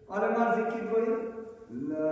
और আমার জিকির করি লা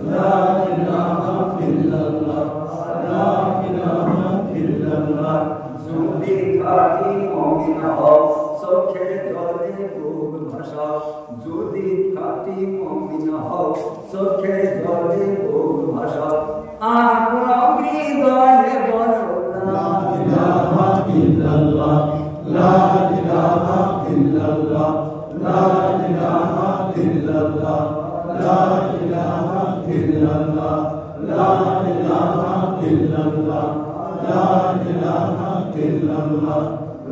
La মমিন হও চোখের জলে বুক ভাসাও যদি খাঁটি মমিন হও চোখের জলে বুক ভাসাও আপনার হৃদয়ে বলো লা ইলাহা ইল্লাল্লাহ লা ইলাহা ইল্লাল্লাহ লা ইলাহা ইল্লাল্লাহ লা ইলাহা ইল্লাল্লাহ লা ইলাহা ইল্লাল্লাহ লা ইলাহা ইল্লাল্লাহ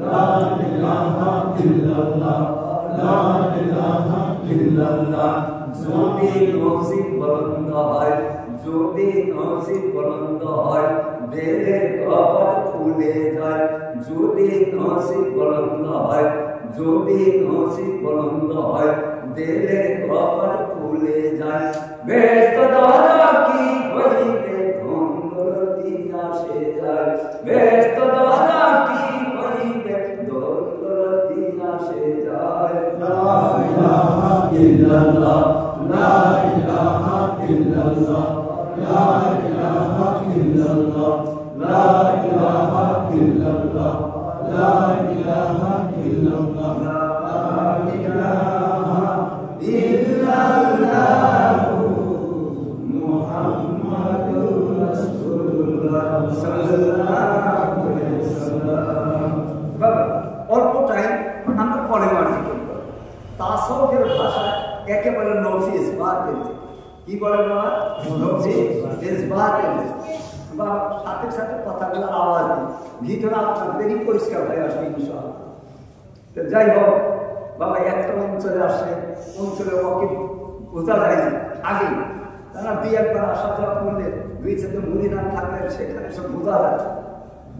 লা ইলাহা ইল্লাল্লাহ লা ইলাহা ইল্লাল্লাহ যদি নসিব বলন্দ হয় যদি নসিব বলন্দ হয় দিলের কপাট খুলে যায় যদি নসিব বলন্দ হয় যদি নসিব বলন্দ হয় দিলের কপাট খুলে যায় বেশ দাদা কি হইবে ধনদৌলতি আসে যায় বেশ দাদা কি হইবে ধনদৌলতি আসে যায় লা ইলাহা ইল্লাল্লাহ লা ইলাহা ইল্লাল্লাহ লা ইলাহা ইল্লাল্লাহ লা ইলাহা ইল্লাল্লাহ লা ইলাহা ইল্লাল্লাহ লা ইলাহা ইল্লাল্লাহ মুহাম্মাদুর রাসূলুল্লাহ সাল্লাল্লাহু আলাইহি ওয়াসাল্লাম। বাবা অল্প টাইম আমরা পরে মার্জি করব তাসাউফের ভাষায় একেবারে নফি ইসবাত কি বলে বাবা নফি ইসবাত বা সাথে সাথে কথাগুলো আওয়াজ দিই ভিতরে আপনাদেরই পরিষ্কার হয়ে আসবে ইনশাআল্লাহ। তো যাই হোক বাবা একটা অঞ্চলে আসলে অঞ্চলে ওকে বোঝা যায় আগে তারা দুই একবার আসা যাওয়া করলে দুই সাথে মুড়ি না থাকলে সেখানে সব বোঝা যায়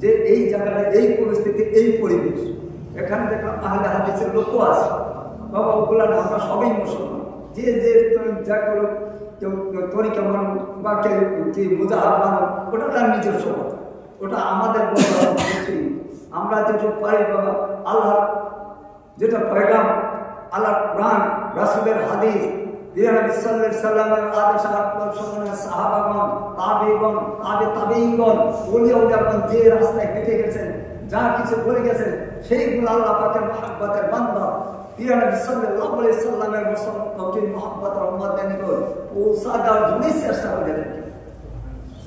যে এই জায়গাটা এই পরিস্থিতি এই পরিবেশ এখানে দেখলাম আহলে হাদিসের লোকও আছে বাবা ওগুলা না আমরা সবাই মুসলমান যে যে যা করো কেউ তরিকা মানুষ বা কেউ মুজাহাব মানুষ ওটা তার নিজস্ব কথা ওটা আমাদের আমরা যেটুকু পারি বাবা আল্লাহ যেটা পয়গাম আল্লাহ কোরআন রাসূলের হাদিস নবী সাল্লাল্লাহু আলাইহি সাল্লামের আদেশ আত্মসমনের সাহাবাগণ তাবেঈগণ তাবেঈগণ ওলি আউলিয়াগণ যে রাস্তায় হেঁটে গেছেন যা কিছু বলে গেছেন সেইগুলো আল্লাহ পাকের মহব্বতের বান্দা নবী সাল্লাল্লাহু আলাইহি সাল্লামের মুসলমানদের মহব্বতের উম্মতের নিকট পৌঁছা দেওয়ার জন্য চেষ্টা করে থাকি।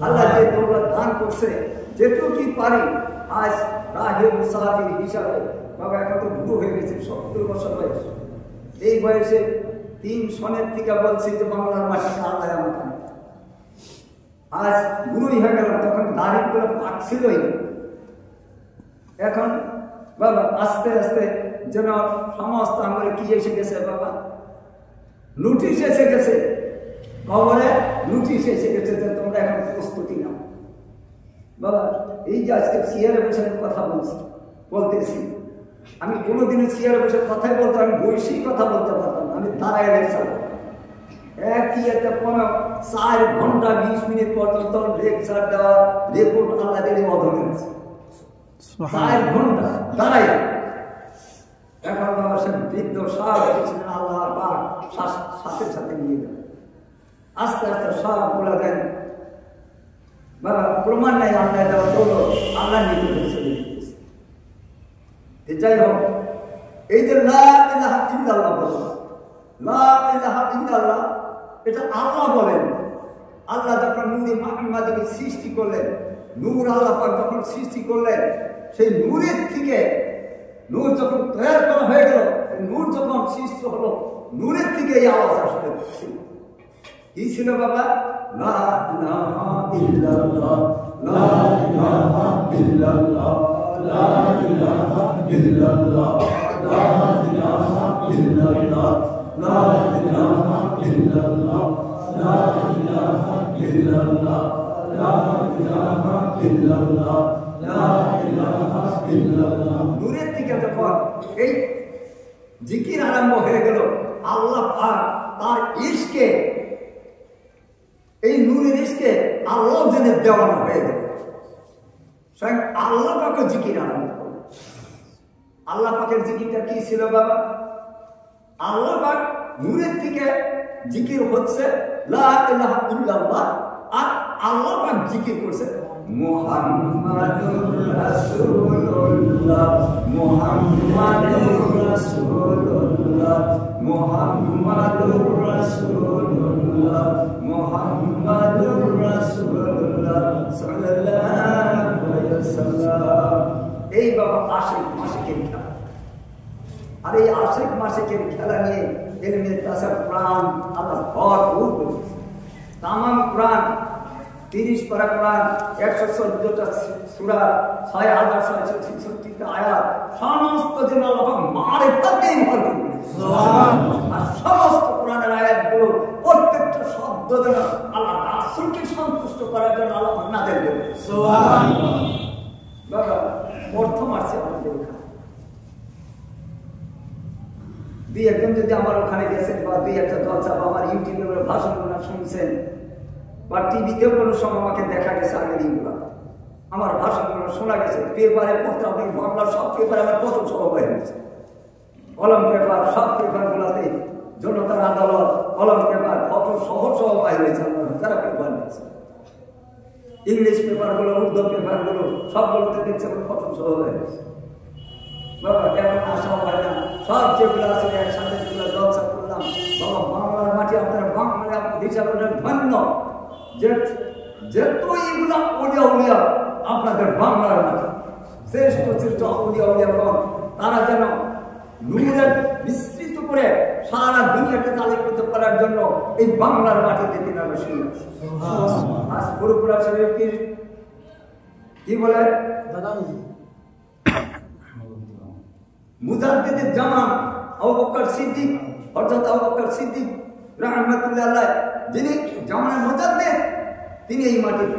আল্লাহ যে দৌলত দান করছে যেটুকুই পারি আজ রাহে মুসাফির হিসাবে বাবা এখন তো বুড়ো হয়ে গেছে 70 বছর বয়স এই বয়সে 3 সনের থেকে বলছি যে বাংলার মাটিতে আল্লাহ আমাকে আজ বুড়োই হয়ে গেল তখন দাড়িগুলো পাকছিলই এখন বাবা আস্তে আস্তে যেন সমস্ত আমার কি এসে গেছে বাবা নোটিশ এসে গেছে খবরে নোটিশ এসে গেছে যে তোমরা এখন প্রস্তুতি নাও বাবা এই যে আজকে চেয়ারে বসে কথা বলতেছি আমি কোনোদিনও চেয়ারে বসে কথাই বলতে আমি বৈশিক কথা বলতে পারতাম আমি দাঁড়ায় লেকচার একই একটা 4 ঘন্টা 20 মিনিট পর্যন্ত লেকচার দেওয়ার রেকর্ড আল্লাহ দিলে অধমে আছে 4 ঘন্টা দাঁড়াই এখন বাবা সে বৃদ্ধ সব ছিলেন আল্লাহ পাক সাথে সাথে নিয়ে যান আস্তে আস্তে সব বলে দেন বাবা প্রমাণ নাই আল্লাহ দেওয়া হলো আল্লাহ নিয়ে চলে যেতেছে। যাই হোক এই যে লা ইলাহা ইল্লাল্লাহ বলো লা ইলাহা ইল্লাল্লাহ এটা আল্লাহ বলেন। আল্লাহ যখন নূরে মুহাম্মাদকে সৃষ্টি করলেন নূর আল্লাহ পাক যখন সৃষ্টি করলেন সেই নূরের থেকে নূর যখন তৈরি করা হয়ে গেল নূর যখন সৃষ্টি হলো নূরের থেকে এই আওয়াজ আসতে কি ছিল বাবা লা ইলাহা ইল্লাল্লাহ লা ইলাহা ইল্লাল্লাহ লা ইলাহা ইল্লাল্লাহ লা ইলাহা ইল্লাল্লাহ লা ইলাহা ইল্লাল্লাহ লা ইলাহা ইল্লাল্লাহ লা ইলাহা ইল্লাল্লাহ লা ইলাহা ইল্লাল্লাহ নূরের থেকে যখন এই জিকির আরম্ভ হয়ে গেল আল্লাহ পাক তার ইশকে এই নূরের ইশকে আল্লাহ জেনে দেওয়ানো হয়ে গেল স্বয়ং আল্লাহ পাকের জিকির আরম্ভ করল। আল্লাহ পাকের জিকিরটা কি ছিল বাবা আল্লাহ পাক নূরের থেকে জিকির হচ্ছে লা ইলাহা ইল্লাল্লাহ আর আল্লাহ পাক জিকির করছে মুহাম্মাদুর রাসূলুল্লাহ মুহাম্মাদুর রাসূলুল্লাহ মুহাম্মাদুর রাসূলুল্লাহ মুহাম্মাদুর রাসূলুল্লাহ সাল্লাল্লাহু আলাইহি ওয়াসাল্লাম। এই বাবা আশিক মাসিকের খেলা। আর এই আশিক মাসিকের খেলা নিয়ে এলমে তাসার কোরআন আল্লাহ ভরপুর করেছে। তামাম কোরআন 30 পারা কোরআন 114টা সূরা 6666টা আয়াত সমস্ত যেন আল্লাহ মারিফাতেই ভরপুর করেছে। সুবহানাল্লাহ। আর সমস্ত কোরআনের আয়াতগুলো প্রত্যেকটা শব্দ যেন আল্লাহ রাসূলকে সন্তুষ্ট করার জন্য আল্লাহ নাযিল করেছে। সুবহানাল্লাহ। বাবা প্রথম আসছে আমাদের ওখানে দুই একজন যদি আমার ওখানে গেছেন বা দুই একটা জলসা বা আমার ইউটিউবের ভাষণগুলো শুনছেন বা টিভিতেও কোনো সময় আমাকে দেখা গেছে আগের ইগুলা আমার ভাষণগুলো শোনা গেছে পেপারে পত্রাবলী বাংলা সব পেপারে আমার কত সভা হয়ে গেছে। কলম পেপার সব পেপারগুলোতে জনতার আদালত কলম পেপার কত সহজ সহবাই হয়েছে তারা পেপার নিয়েছে। ইংলিশ পেপারগুলো উর্দু পেপারগুলো সবগুলোতে দেখছে কত সহজ হয়ে গেছে। বাবা কেমন আশা হয় না সব যেগুলো আছে একসাথে যেগুলো জলসা করলাম বাবা বাংলার মাটি আপনার বাংলা হিসাবে ধন্য যে যেত এগুলা উলিয়া উলিয়া আপনাদের বাংলার মাটি শ্রেষ্ঠ শ্রেষ্ঠ উলিয়া উলিয়াগণ তারা যেন নূরের বিস্তৃত করে সারা দুনিয়াকে তালিম করতে পারার জন্য এই বাংলার মাটিতে তিনারা শুনে আছে। আজ পুরোপুরা শরীফ কি বলে মুজাদ্দিদুল জামান আবু বকর সিদ্দিক হযরত আবু বকর সিদ্দিক রাহমাতুল্লাহ আলাইহি যিনি জামানের মুজাদ্দিদ তিনি এই মাটিতে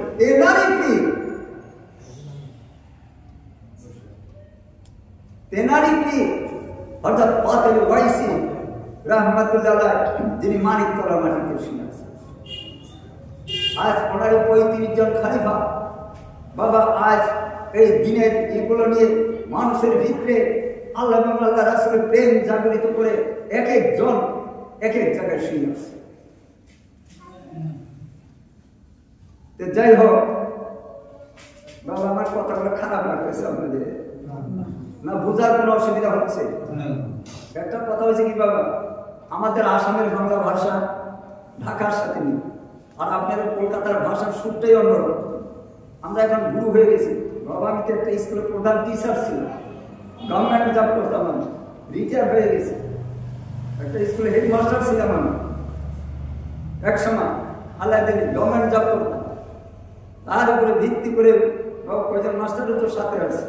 তেনারি পীর হযরত ফাতিল ওয়াইসি রাহমাতুল্লাহ আলাইহি যিনি মানিকতলা মাটিতে শুনে আছেন। আজ 35 জন খলিফা বাবা আজ এই দিনের এগুলো নিয়ে মানুষের ভিতরে আল্লাহ এবং আল্লাহ রাসূলের প্রেম জাগরিত করে এক একজন এক এক জায়গায় শুনে আছে। তো যাই হোক বাবা আমার কথাগুলো খারাপ লাগতেছে আপনাদের না বোঝার কোনো অসুবিধা হচ্ছে? একটা কথা হয়েছে কি বাবা আমাদের আসামের বাংলা ভাষা ঢাকার সাথে নেই আর আপনাদের কলকাতার ভাষার সুরটাই অন্যরকম। আমরা এখন গুরু হয়ে গেছি। বাবা আমি তো একটা স্কুলের প্রধান টিচার ছিল, গভর্নমেন্ট জব করতাম, আমি রিটায়ার হয়ে গেছি। একটা স্কুলে হেডমাস্টার ছিলাম আমি এক সময়, আল্লাহ দিনে গভর্নমেন্ট জব করতাম। তার উপরে ভিত্তি করে কয়েকজন মাস্টারও তো সাথে আছে।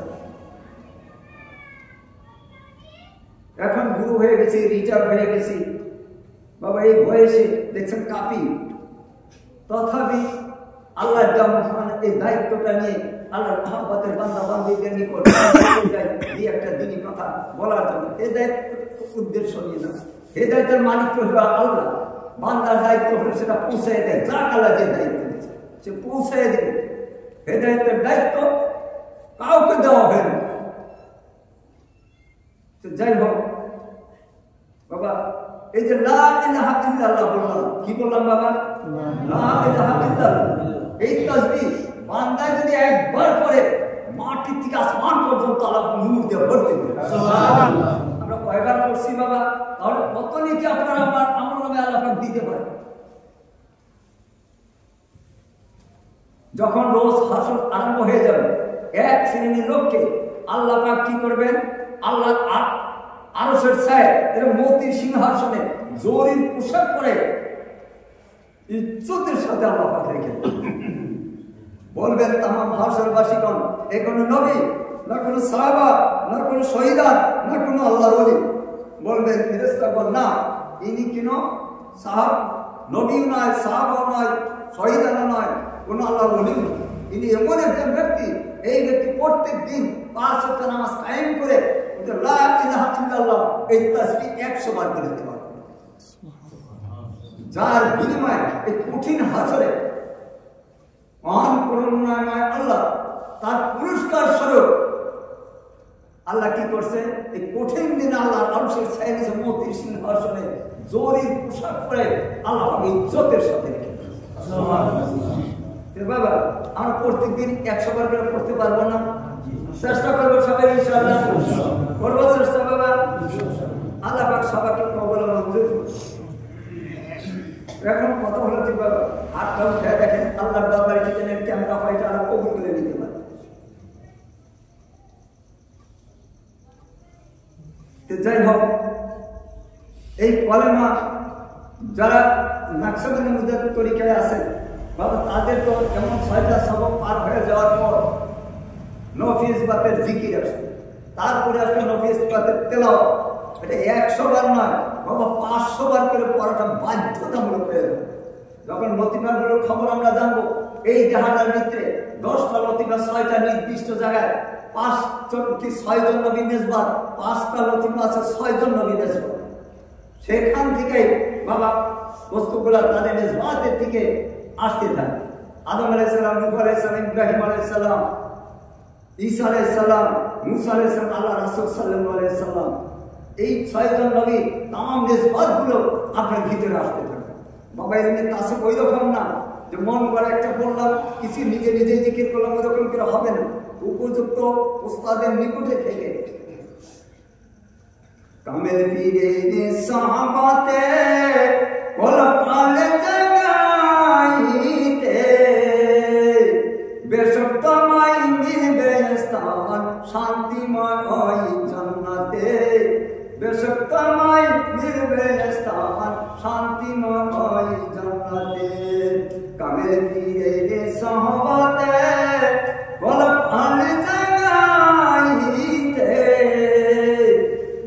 এখন গুরু হয়ে গেছি, রিটায়ার হয়ে গেছি বাবা। এই বয়সে দেখছেন কাপি, তথাপি আল্লাহ এই দায়িত্বটা নিয়ে আল্লাহ মহব্বতের বান্দা বান্দীদের নিকট এই একটা দিনই কথা বলার জন্য এই দায়িত্ব উদ্দেশ্য নিয়ে না। এই দায়িত্বের মালিক হলো আল্লাহ, বান্দার দায়িত্ব হলো সেটা পৌঁছায় দেয়। যাক আল্লাহ যে দায়িত্ব দিয়েছে সে পৌঁছায় দেবে। এই দায়িত্বের দায়িত্ব কাউকে দেওয়া হয় না। যাই হোক বাবা, এই যে লা ইলাহা ইল্লাল্লাহ বললাম, কি বললাম বাবা? লা ইলাহা ইল্লাল্লাহ। এই তাসবিহ বান্দা যদি একবার পড়ে মাটি থেকে আসমান পর্যন্ত আল্লাহ নূর দিয়ে ভর্তি করে। সুবহানাল্লাহ। আমরা কয়বার পড়ছি বাবা? তাহলে কত নিচে আপনারা আমার নামে আল্লাহ পাক দিতে পারে। যখন রোজ হাসর আরম্ভ হয়ে যাবে, এক শ্রেণীর লোককে আল্লাহ পাক কি করবেন? আল্লাহ আরশের ছায় এর মতির সিংহাসনে জরির পোশাক পরে ইজ্জতের সাথে আল্লাহ পাক রেখে বলবেন, তামাম হাসরবাসীগণ, এ কোনো নবী না কোনো সাহাবা না কোনো শহীদান না কোনো আল্লাহর ওলি। বলবেন ফেরেশতাগণ, না ইনি কেন সাহাব নবীও নয়, সাহাবাও নয়, শহীদানও নয়, কোনো আল্লাহর ওলি নয়। ইনি এমন একজন ব্যক্তি, এই ব্যক্তি প্রত্যেক দিন 5 ওয়াক্ত নামাজ কায়েম করে লা ইলাহা ইল্লাল্লাহ এই তাসবিহ 100 বার করে দিতে পারবে। যার বিনিময়ে এই কঠিন হাসরে মহান করুণাময় আল্লাহ তার পুরস্কার স্বরূপ আল্লাহ কি করছে? এই কঠিন দিনে আল্লাহ আরশের ছায়া নিচে মতির সিংহাসনে জরির পোশাক পরে আল্লাহ ইজ্জতের সাথে রেখে দিয়েছে। বাবা আমরা প্রত্যেকদিন 100 বার করে পড়তে পারবো না, চেষ্টা করবো সবাই ইনশাআল্লাহ, করবো চেষ্টা বাবা। আল্লাহ পাক সবাইকে কবুল মঞ্জুর করুন। এখন কথা হলো কি বাবা, হাতটা উঠে দেখেন আল্লাহর দরবারে কিচেনের ক্যামেরা হয়তো আল্লাহ কবুল করে নিতে পারে। যাই হোক, এই কলেমা যারা নাকশবন্দি মুজাহিদ তরিকায় আছে বাবা, তাদের তো এমন 6টা সবক পার হয়ে যাওয়ার পর নফিস বাতের জিকির আসে, তারপরে আসলে নফিস বাতের তেলাওয়াত। এটা 100 বার নয় বাবা, 500 বার করে পড়াটা বাধ্যতামূলক হয়ে যাবে। যখন লতিফাগুলোর খবর আমরা জানবো, এই জাহানার ভিতরে 10টা লতিফা 6টা নির্দিষ্ট জায়গায়, 5 কি 6 জন নবী মেজবান, 5টা লতিফা আছে 6 জন নবী মেজবান। সেখান থেকে বাবা বস্তুগুলা তাদের মেজবাতের দিকে আসতে থাকে। আদম আলাইহিস সালাম, নূহ আলাইহিস সালাম, ইব্রাহিম আলাইহিস সালাম, ঈসা আলাইহিস সালাম, মুসা আলাইহিস সালাম, আল্লাহ রাসূল সাল্লাল্লাহু আলাইহি সাল্লাম, এই 6 জন নবী তাম মেজবাতগুলো আপনার ভিতরে আসতে থাকে বাবা। এর কাছে ওই রকম না যে মন করে একটা বললাম কিছু নিজে নিজে জিকির করলাম, ওরকম করে হবে না। উপযুক্ত উস্তাদের নিকটে থেকে কামেল পীরে সাহাবাতে কলপাল জাগাইতে বেশক তোমায় মিলবে স্থান শান্তিময় জান্নাতে, বেশক তোমায় মিলবে স্থান শান্তিময় জান্নাতে। কামেল পীরে সাহাবাতে কলপাল জাগাইতে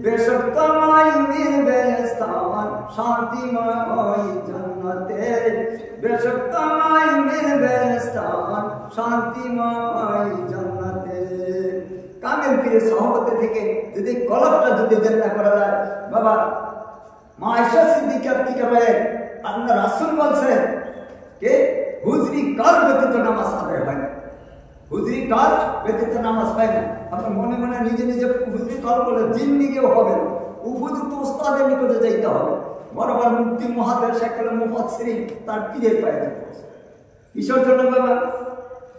বেশক তোমায় মিলবে স্থান শান্তিময় জান্নাতে, বেশক তোমায় মিলবে স্থান শান্তিময় জান্নাতে। কামেল পীরের সহবতে থেকে যদি কলবটা যদি জেন্দা করা যায় বাবা, মা আয়েশা সিদ্দিকার থেকে বলে আল্লাহ রাসূল বলছেন কে হুজরি কাল ব্যতীত নামাজ আদায় হয় না, হুজরি কাল ব্যতীত নামাজ হয় না। আপনি মনে মনে নিজে নিজে হুজরি কাল বলে জিন্দিগিও হবে না, উপযুক্ত উস্তাদের নিকটে যাইতে হবে। বরাবর মুফতি মুহাদ্দিস শাইখুল মুফাসসিরিন তার পীরের পায়ে পড়ছে। কিসের জন্য বাবা?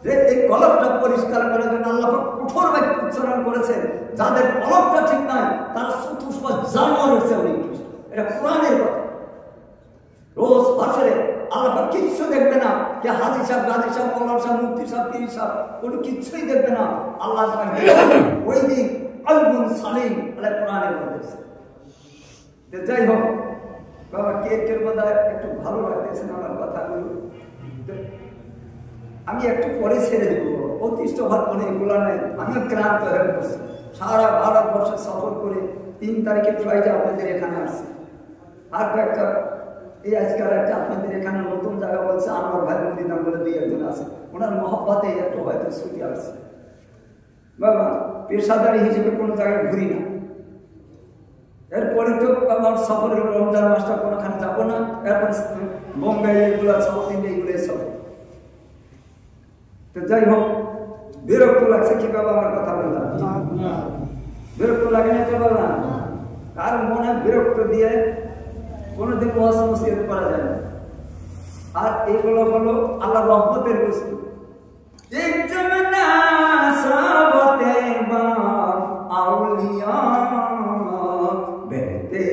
যে এই কলবটা পরিষ্কার করার জন্য আল্লাহ পাক কঠোর বাক্য উচ্চারণ করেছেন, যাদের কলবটা ঠিক নাই তারা চতুষ্প জানোয়ারের চেয়ে নিকৃষ্ট। এটা কোরআনের কথা। রোজ আসরে আল্লাহ পাক কিচ্ছু দেখবে না, যে হাজি সাহেব, গাজী সাহেব, মৌলানা সাহেব, মুফতি সাহেব, পীর সাহেব, কোনো কিচ্ছুই দেখবে না। আল্লাহ ওই দিন কলবুন সালিম আল্লাহ কোরআনে বলেছে। যাই হোক বাবা, কে মধ্যে একটু ভালো লাগতেছে না আমার কথাগুলো, আমি একটু পরে ছেড়ে দেবো। অতিষ্ঠ হওয়ার কোনো এগুলো নাই, আমিও ক্লান্ত হয়ে পড়ছি। সারা ভারতবর্ষে সফর করে 3 তারিখে ফ্লাইটে আপনাদের এখানে আসছি। আর কয়েকটা এই আজকাল একটা আপনাদের এখানে নতুন জায়গা বলছে আমার ভাই মদিনা বলে 2-1 আছে, ওনার মহব্বতে একটু হয়তো ছুটি আসছে। বাবা পেশাদারি হিসেবে কোনো জায়গায় ঘুরি না। এরপরে তো আমার সফরের রমজান মাসটা কোনোখানে যাবো না, এরপর বোম্বে এগুলো, সাউথ ইন্ডিয়া এগুলো সব। তো যাই হোক, বিরক্ত লাগছে কি বাবা আমার কথা বললাম? বিরক্ত লাগে না তো বাবা? কারণ মনে বিরক্ত দিয়ে কোনোদিন ওয়াজ নসিহত করা যায় না। আর এগুলো হলো আল্লাহ রহমতের বস্তু। আউলিয়া বেতে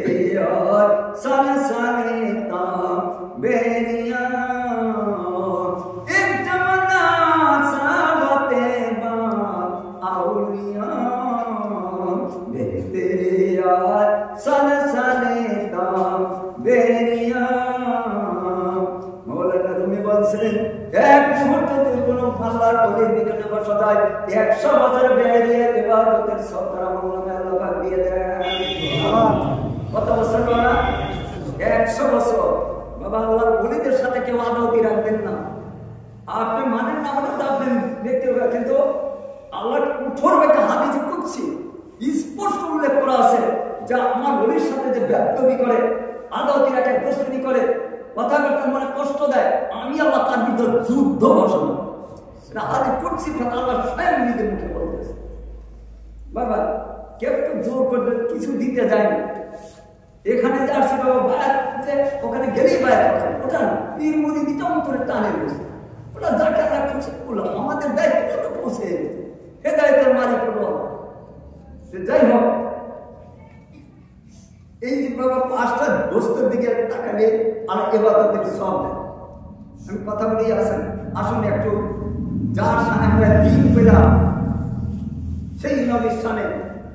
সালে বেরিয়া মৌলানা রুমি বলছেন এক মুহূর্তে কোনো আল্লাহর ওলির নিকটে বসা যায় 100 বছর বেরিয়ে ইবাদতের সব তারা মৌলানা আল্লাহ পাক দিয়ে দেন। কত বছর না? 100 বছর। বাবা আল্লাহর ওলিদের সাথে কেউ আদৌতি রাখবেন না। আপনি মানেন না হলে তো আপনি দেখতে হবে, কিন্তু আল্লাহ কঠোর একটা হাদিসে কুদসি স্পষ্ট উল্লেখ করা আছে যে আমার ওলির সাথে যে ব্যক্তবি করে, আদৌতি রাখে, দুশ্মনী করে, কথাবার্তা মনে কষ্ট দেয়, আমি আল্লাহ তার ভিতর যুদ্ধ ঘোষণা হাদিস কুদসি কথা আল্লাহ স্বয়ং নিজের মুখে বলতেছে। বাবা কেউ তো জোর করবে কিছু দিতে যায় না। এখানে যে আসছে বাবা বায়াত, ওখানে গেলেই বায়াত, ওটা না পীর মুরিদিটা অন্তরে টানে বসে, ওটা যাকে করলাম, আমাদের দায়িত্বটা তো পৌঁছে গেছে, হেদায়েতের মালিক হলো। যাই হোক, এই যে বাবা 5টা দোস্তের দিকে তাকালে আর ইবাদতের সব দেয়। আমি কথা বলি আসেন, আসুন একটু যার সামনে আমরা দিন পেলাম সেই নবীর সামনে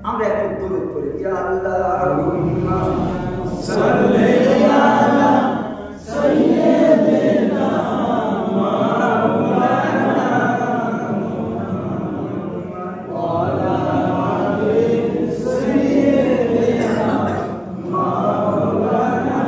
আমরা একটু দরুদ করি। ইয়া আল্লাহুম্মা সাল্লি আলা সাইয়্যিদিনা মাওলানা ওয়া আলা আলি সাইয়্যিদিনা মাওলানা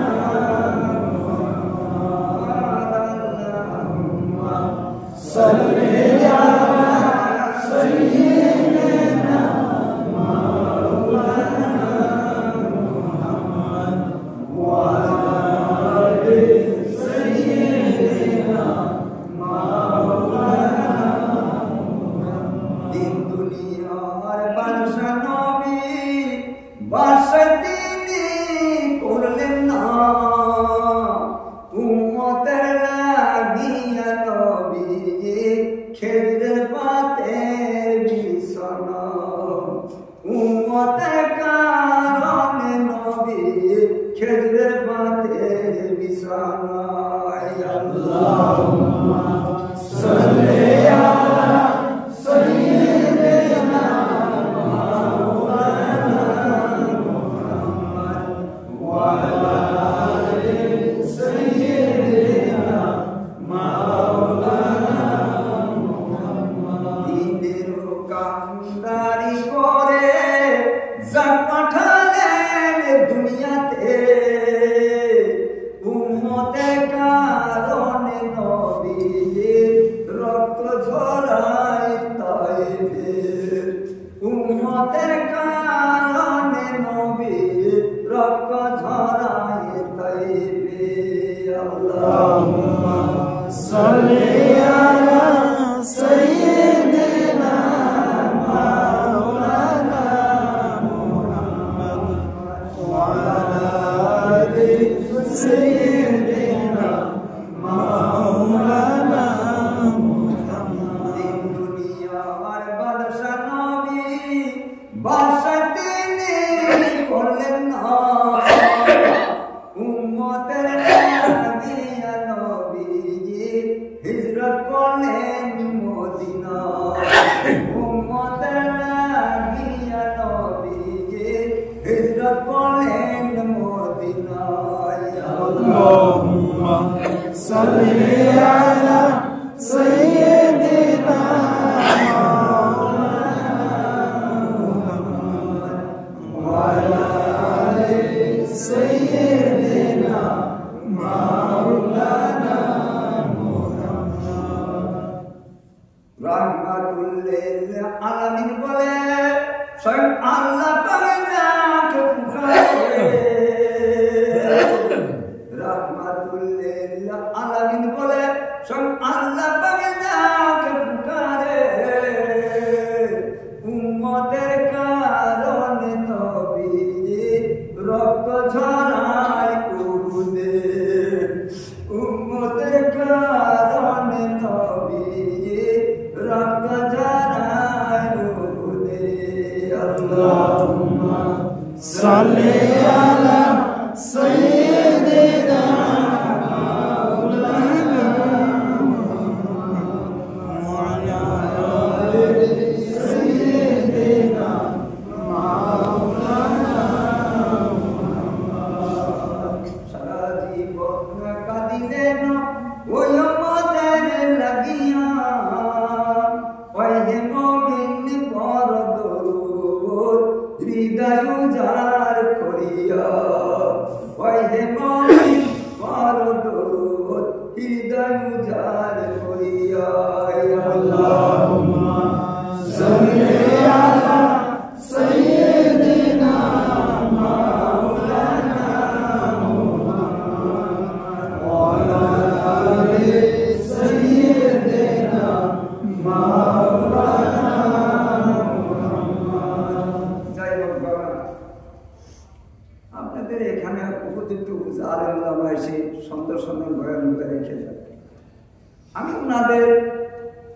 আল্লাহুম্মা সাল্লি আলা সাইয়্যিদিনা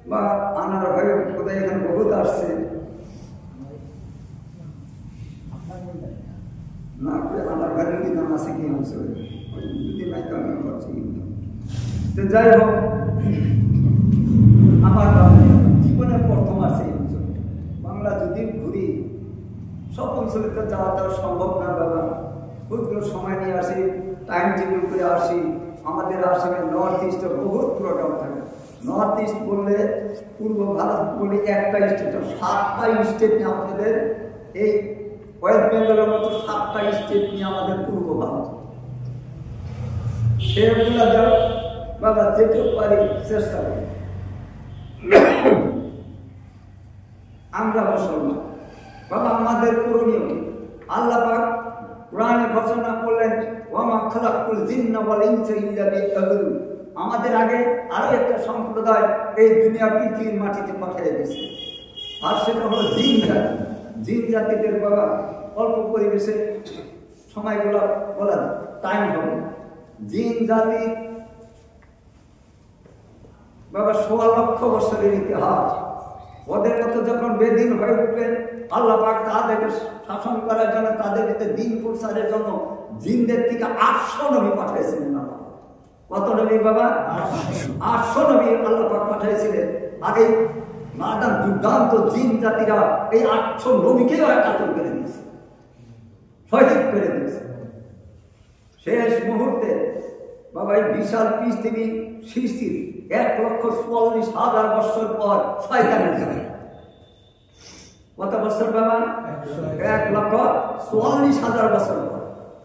বা আনার ভাই কোথায় এখানে বহুত আসছে না আনার ভাইয়ের কি নাম আছে কি অঞ্চলে যদি নাই তো আমি করছি তো যাই হোক আমার জীবনের প্রথম আছে এই অঞ্চলে বাংলা যদি ঘুরি সব অঞ্চলে তো যাওয়া তো সম্ভব না বাবা বহুতগুলো সময় নিয়ে আসি টাইম টেবিল করে আসি আমাদের আসামে নর্থ ইস্টে বহুত প্রোগ্রাম থাকে নর্থ ইস্ট বললে পূর্ব ভারত বলে একটা স্টেট 7টা স্টেট নিয়ে আমাদের এই ওয়েস্ট বেঙ্গলের মতো 7টা স্টেট নিয়ে আমাদের পূর্ব ভারত সেগুলো যাও বাবা যেতে পারি চেষ্টা করি আমরা মুসলমান বাবা আমাদের করণীয় কি আল্লাহ পাক কোরআনে ঘোষণা করলেন ওয়ামা খালাকুল জিন্না ওয়াল ইনসা ইল্লা লিয়াবুদুন আমাদের আগে আরো একটা সম্প্রদায় এই দুনিয়া পৃথিবীর মাটিতে পাঠিয়ে দিয়েছে আর সেটা হলো জিন জাতি জিন জাতিদের বাবা অল্প পরিবেশে সময়গুলো বলা টাইম হবে জিন জাতি বাবা 16 লক্ষ বছরের ইতিহাস ওদের মতো যখন বেদিন হয়ে উঠলেন আল্লাহ পাক তাদেরকে শাসন করার জন্য তাদের ভিতরে দিন প্রসারের জন্য জিনদের থেকে 800 নবী পাঠিয়েছিলেন আল্লাহ কত নবী বাবা 800 নবী আল্লাহ পাক পাঠিয়েছিলেন আর এই নানা দুর্দান্ত জিন জাতিরা এই 800 নবীকে কাতল করে দিয়েছে শহীদ করে দিয়েছে শেষ মুহূর্তে বাবা এই বিশাল পৃথিবী সৃষ্টির 1,44,000 বছর পর শয়তানের জন্য কত বছর বাবা 1,44,000 বছর পর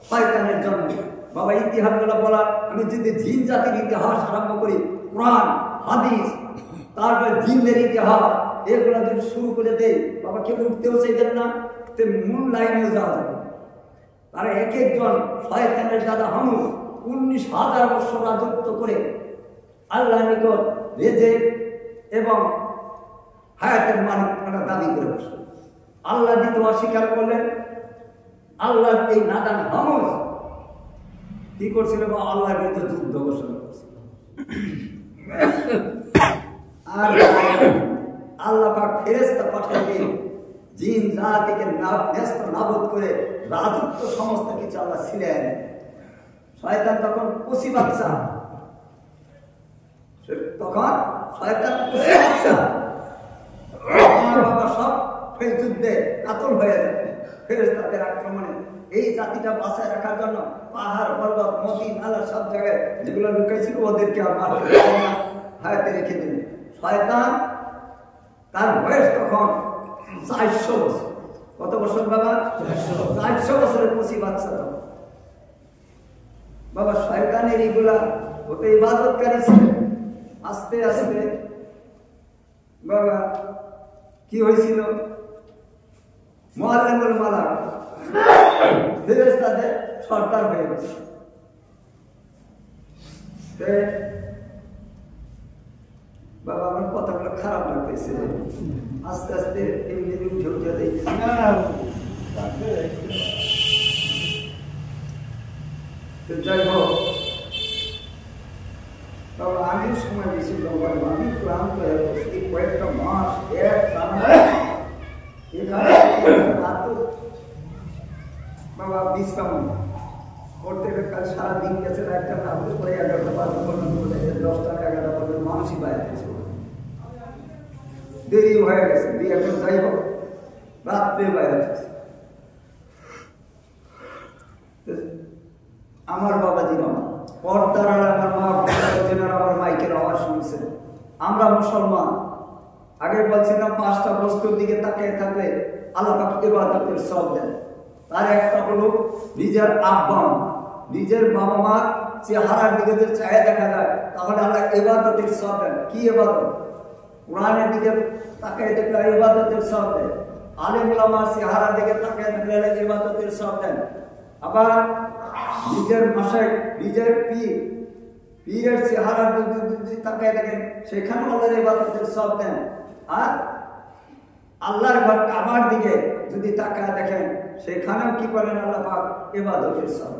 শয়তানের জন্য বাবা ইতিহাসগুলো বলা আমি যদি জিন জাতির ইতিহাস আরম্ভ করি কোরআন হাদিস তারপরে জিনদের ইতিহাস এগুলো যদি শুরু করে দেয় বাবা কেউ উঠতেও চাইবেন না তে মূল লাইনে যাওয়া যাবে তারা এক একজন শয়তানের দাদা হামুস 19,000 বছর রাজত্ব করে আল্লাহ নিকট রেজে এবং হায়াতের মালিক তারা দাবি করে বসল আল্লাহ দিতে অস্বীকার করলেন আল্লাহ এই নাদান হামুস কি করছিল বা আল্লাহর বিরুদ্ধে যুদ্ধ ঘোষণা করছিল আর আল্লাহ পাক ফেরেশতা পাঠিয়ে দিয়ে জিন জাতিকে ন্যস্ত নাবুদ করে রাজত্ব সমস্ত কিছু আল্লাহ ছিলেন শয়তান তখন কচি বাচ্চা তখন শয়তান কচি বাচ্চা বাবা সব সেই যুদ্ধে কাতল হয়ে যাবে ফেরেশতাদের আক্রমণে এই জাতিটা বাঁচায় রাখার জন্য পাহাড় পর্বত নদী নালা সব জায়গায় যেগুলো লুকাইছিল ওদেরকে আমার হায়াতে রেখে দিল শয়তান তার বয়স তখন 400 বছর কত বছর বাবা 400 বছরের কচি বাচ্চা তখন বাবা শয়তানের এগুলা ওটা ইবাদতকারী ছিল আস্তে আস্তে বাবা কি হয়েছিল মুআল্লিমুল মালাক ফেরেশতাদের সর্দার হয়ে গেছে বাবা আমার কথাগুলো খারাপ লাগতেছে আস্তে আস্তে এমনি উঠে উঠে দেখতেছি যাই হোক বাবা আমি সময় বেশি বাবা আমি ক্লান্ত হয়ে গেছি এই কয়েকটা মাস এক টানা এখানে বাবা বিশ্রাম করতে কাল সারাদিন গেছে একটা না হলে পরে 11টা 12টা পর্যন্ত 10টা 11টা পর্যন্ত মানুষই বাইরে গেছে দেরি হয়ে গেছে দিয়ে এখন যাই হোক রাত্রে বাইরে গেছে আমার বাবাজির পর্দার আমার মা আমার মাইকের আওয়াজ শুনছে আমরা মুসলমান আগে বলছিলাম 5টা বস্তুর দিকে তাকিয়ে থাকলে আল্লাহ পাক ইবাদতের সওয়াব দেন তার একটা হলো নিজের আব্বা নিজের বাবা মা চেহারার দিকে যদি চায় দেখা যায় তাহলে আল্লাহ ইবাদতের সওয়াব দেন কি ইবাদত কোরআনের দিকে তাকিয়ে দেখলে ইবাদতের সওয়াব দেন আলেম ওলামার চেহারার দিকে তাকিয়ে দেখলে ইবাদতের সওয়াব দেন আবার নিজের মাসায় নিজের পীরের চেহারার দিকে তাকিয়ে দেখেন সেখানে আল্লাহর ইবাদতের সওয়াব দেন আর আল্লাহর ঘর কাবার দিকে যদি তাকায় দেখেন সেখানেও কি করেন আল্লাহ পাক ইবাদতের সওয়াব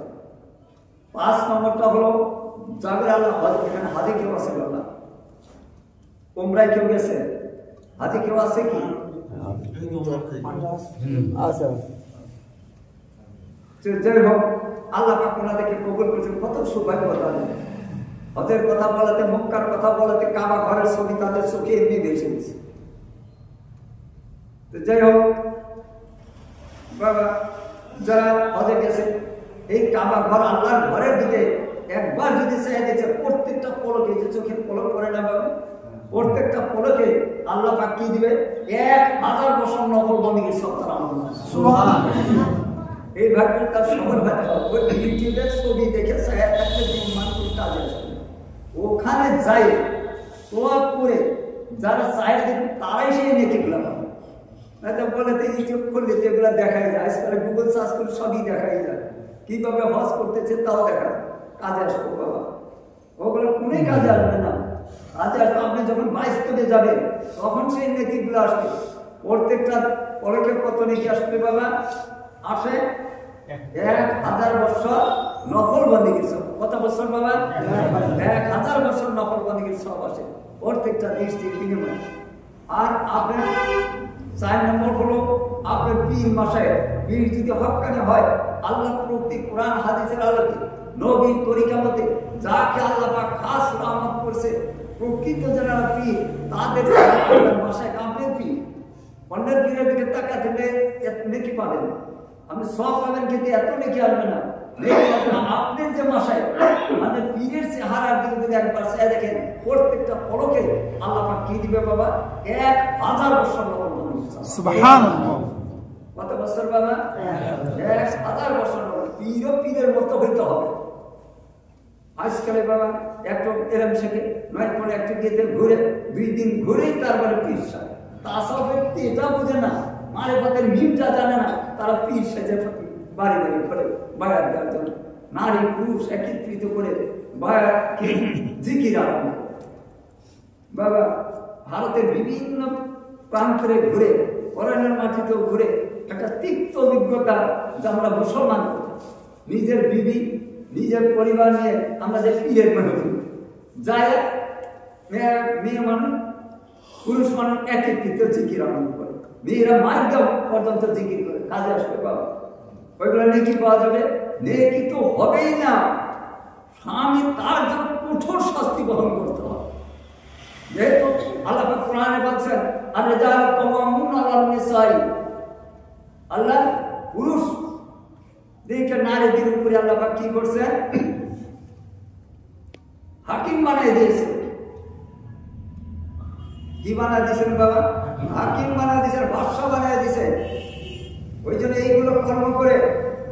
5 নম্বরটা হলো জাবের আল্লাহ এখানে হাদিকে রাসূলুল্লাহ উমরায় কেউ গেছে? হাজি কেউ আছে কি? আচ্ছা যাই হোক, আল্লাহ পাক ওনাদেরকে কবুল করেছেন। কত সৌভাগ্য তাদের। হজের কথা বলাতে, মক্কার কথা বলাতে, কাবা ঘরের ছবি তাদের চোখে এমনি ভেসে গেছে। যাই হোক বাবা, যারা হজে গেছে, এই কাবা ঘর আল্লাহর ঘরের দিকে একবার যদি চেয়ে দিয়েছে, প্রত্যেকটা পলকে, যে চোখের পলক করে না বাবা, প্রত্যেকটা পলকে আল্লাহ পাক কি দিবে? 1000 বছর নফল বন্দেগীর সব তারা আমল। এই ভাগ্যে তার সবার ভাগ্য। ওই ইউটিউবের ছবি দেখে একটা দিন মানুষ কাজে আসবে, ওখানে যাই সোয়াব করে যারা চায় দেখুন তারাই সেই নেকিগুলো পাবে। বলে তো ইউটিউব করলে যেগুলো দেখাই যায়, আজকাল গুগল সার্চ করলে সবই দেখাই যায়, কিভাবে হজ করতেছে তাও দেখা কাজে আসবো বাবা। ওগুলো কোনোই কাজে আসবে না। কাজে আসবে আপনি যখন বাস্তবে যাবেন তখন সেই নেকিগুলো আসবে। প্রত্যেকটা পরকে কত নেকি আসবে বাবা? আসে 1000 বছর নফল বন্দেগীর সব। কত বছর বাবা? 1000 বছর নফল বন্দেগীর সব আসে প্রত্যেকটা দৃষ্টির বিনিময়ে। আর আপনার 4 নম্বর হলো আপনার পীর মাসায়, পীর যদি হক্কানি হয়, আল্লাহ প্রত্যেক কোরআন হাদিসের আলোকে, নবীর তরিকা মতে যাকে আল্লাহ পাক খাস রহমত করছে, প্রকৃত যারা পীর তাদের মাসায় আপনার পীর, অন্যের পীরের দিকে তাকাতে নেকি পাবেন, আপনি সব পাবেন, কিন্তু এত নেকি আসবে না। আপনার যে মাসায় মানে পীরের চেহারার দিকে যদি একবার চেয়ে দেখেন, প্রত্যেকটা পলকে আল্লাহ পাক কি দিবে বাবা? 1000 বছর নফল বন্দেগী। সুবহানাল্লাহ। কত বছর বাবা? 1000 বছর। পীরের মতো হইতে হবে। আজকালে বাবা একটু এরম শেখে, নয় পরে একটু গেতে ঘুরে 2 দিন ঘুরেই তারপরে পীর সাজে। তাসব ব্যক্তি এটা বুঝে না, মারিফতের মিমটা জানে না, তারা পীর সেজে বাড়ি বাড়ি করে বায়াত দেওয়ার জন্য নারী পুরুষ একত্রিত করে বায়াত জিকির আরম্ভ করে। বাবা ভারতের বিভিন্ন প্রান্তরে ঘুরে, কোরআনের মাটিতেও ঘুরে একটা তিক্ত অভিজ্ঞতা যা আমরা মুসলমান নিজের বিবি, নিজের পরিবার নিয়ে আমরা যে পীরের মনে করি, যায় মেয়ে মানুষ, পুরুষ মানুষ একত্রিত জিকির আরম্ভ করে, মেয়েরা মায়ের দেওয়া পর্যন্ত জিকির করে। কাজে আসবে বাবা, ওইগুলো নেকি পাওয়া যাবে? নেকি তো হবেই না, স্বামী তার জন্য কঠোর শাস্তি বহন করতে হবে। যেহেতু আল্লাহ পাক কোরআনে বলছেন, আর-রিজালু কাওয়ামুন আলান নিসাই, আল্লাহ পুরুষ দিকে নারীদের উপরে আল্লাহ পাক কি করছে? হাকিম বানাই দিয়েছে। কি বানাই দিয়েছেন বাবা? হাকিম বানাই দিয়েছেন, বাদশা বানাই দিয়েছেন। ওই জন্য এইগুলো কর্ম করে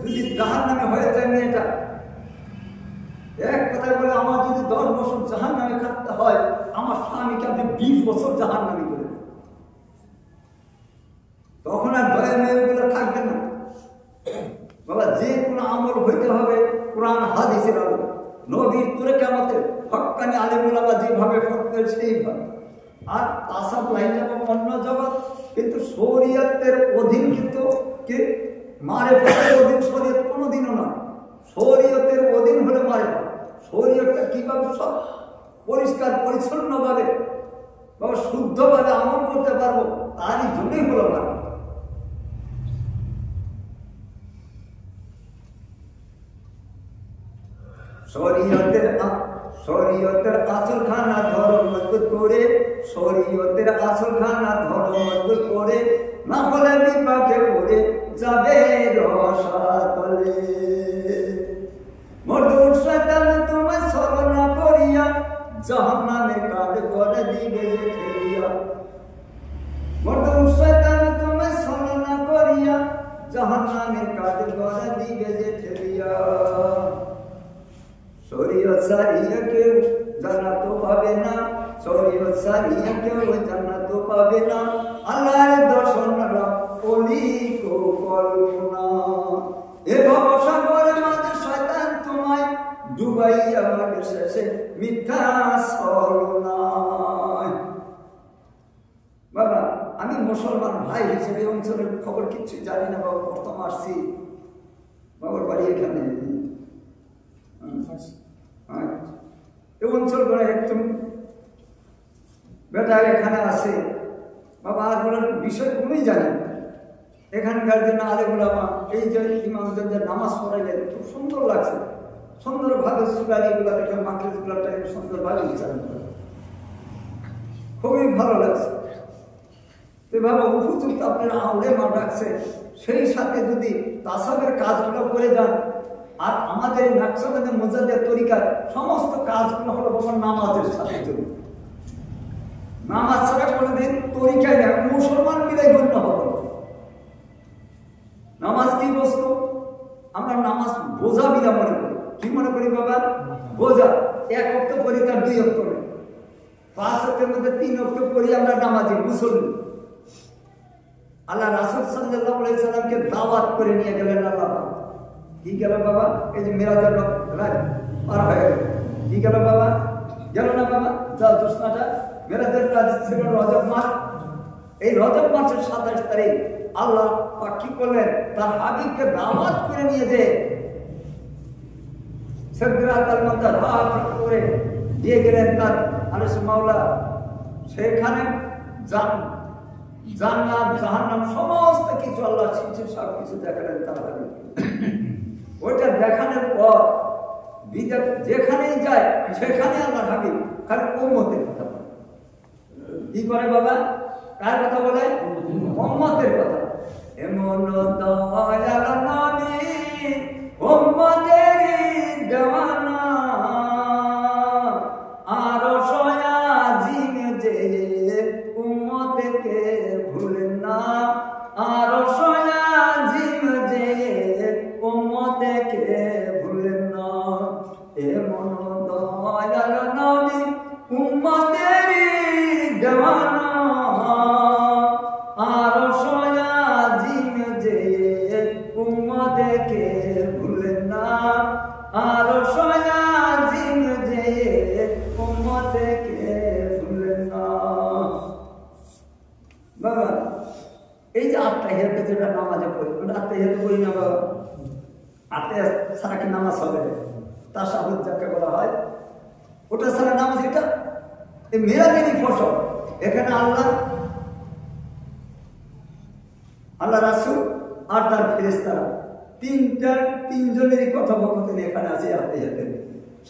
যদি জাহান্নামে হয়ে যায় মেয়েটা, এক কথায় বলে, আমার যদি 10 বছর জাহান্নামে থাকতে হয়, আমার স্বামীকে আপনি 20 বছর জাহান্নামে করে দেন, তখন আর দয়া মেয়েগুলো থাকবে না বাবা। যে কোনো আমল হইতে হবে কোরআন হাদিসের আলো, নবীর তরিকা মতে, হক্কানি আলেম ওলামা যেভাবে ফতোয়া সেইভাবে। আর তাসাব লাইন এবং অন্য জগৎ কিন্তু শরীয়তের অধীন, কিন্তু কি মারিফতের অধীন শরীয়ত কোনোদিনও না। শরীয়তের অধীন হলে মারিফত। শরীয়তটা কিভাবে সব পরিষ্কার পরিচ্ছন্নভাবে বাবা শুদ্ধভাবে আমল করতে পারবো, তারই জন্যই হলো মারিফত। শরীয়তের আসল খানা ধরো মজবুত করে, শরীয়তের আসল খানা ধরো মজবুত করে, না হলে বিপাকে পড়ে যাবে রসাতলে। মরদুর শয়তান তোমায় ছলনা করিয়া, জাহান্নামে কাঠ করে দিবে যে ঠেলিয়া। মরদুর শয়তান তোমায় ছলনা করিয়া, জাহান্নামে কাঠ করে দিবে যে ঠেলিয়া। শরীয়ত সারিয়া কেউ জান্নাত পাবে না, শরীয়ত সারিয়া কেউ জান্নাত পাবে না, আল্লাহর দর্শন ওলি কো কল্পনা। এ ভবসাগরে মাঝে শয়তান তোমায় ডুবাইয়া মাঝে শেষে মিথ্যা ছলনায়। বাবা আমি মুসলমান ভাই হিসেবে অঞ্চলের খবর কিচ্ছু জানি না বাবা, প্রথম আসছি, বাবার বাড়ি এখানে। এই অঞ্চল করে একদম বেটা এখানে আসে বাবা, আর বলার বিষয় কোনোই জানি না। এখানকার যে আলেমুলামা এই যে ইমামদের যে নামাজ পড়াইলেন খুব সুন্দর লাগছে, সুন্দরভাবে সুরারিগুলো দেখে মাকড়িগুলোটা সুন্দরভাবে উচ্চারণ করে খুবই ভালো লাগছে। এভাবে উপযুক্ত আপনারা আলেমা ডাকছে, সেই সাথে যদি তাসাবের কাজগুলো করে যান, আর আমাদের নাকশবন্দি মুজাদ্দিদ তরিকার সমস্ত কাজগুলো হলো বাবা নামাজের সাথে জড়িত। নামাজ ছাড়া কোনোদিন তরিকায় না, মুসলমান মিলাই গণ্য হবে। নামাজ কি বস্তু? আমরা নামাজ বোঝা বিনা মনে করি। কি মনে করি বাবা? বোঝা। এক অক্ত পড়ি তার 2 অক্ত নেই, 5 অক্টের মধ্যে 3 অক্ট পড়ি আমরা নামাজি মুসলমান। আল্লাহ রাসূল সাল্লাল্লাহু আলাইহি সাল্লামকে দাওয়াত করে নিয়ে গেলেন আল্লাহ। কি গেল বাবা? এই যে মেরাজের রাত পার হয়ে গেল। কি গেল বাবা? গেল না বাবা? যা জোসনাটা মেরাজের রাত ছিল রজব মাস। এই রজব মাসের 27 তারিখ আল্লাহ পাক কি করলেন? তার হাবিবকে দাওয়াত করে নিয়ে যে সিদরাতুল মুনতাহা করে দিয়ে গেলেন তার আরশ মাওলা। সেখানে জান্নাত জাহান্নাম সমস্ত কিছু আল্লাহ সব কিছু দেখালেন তার হাবিবকে। ওইটা দেখানোর পর যেখানেই যায় সেখানে আল্লাহ হাবিব খালি উম্মতের কথা বলে। কি করে বাবা? কার কথা বলে? উম্মতের কথা। এমন দয়াল নবী উম্মতের দেওয়ানা, আর সয়াজিম যে উম্মতকে ভুলেন না, আর সয়াজিম যে উম্মতকে ভুলেন না। এমন দয়াল নবী উম্মতের দেওয়ানা, আর সয়াজিম যে উম্মতকে ভুলেন না, আর সয়াজিম যে উম্মতকে ভুলেন না। বাবা এই যে আত্মাহিয়াতে যেটা নামাজে পড়ি, ওটা আত্মাহিয়াতে পড়ি না বাবা? আত্মাহিয়াত ছাড়া কি নামাজ হবে? তাশাহুদ যাকে বলা হয়, ওটা ছাড়া নামাজ। এটা এই মেরাজেরই ফসল। এখানে আল্লাহ রাসূল আর তার ফেরেশতারা তিনজনেরই কথোপকথন এখানে আছে। আত্মাহিয়াতে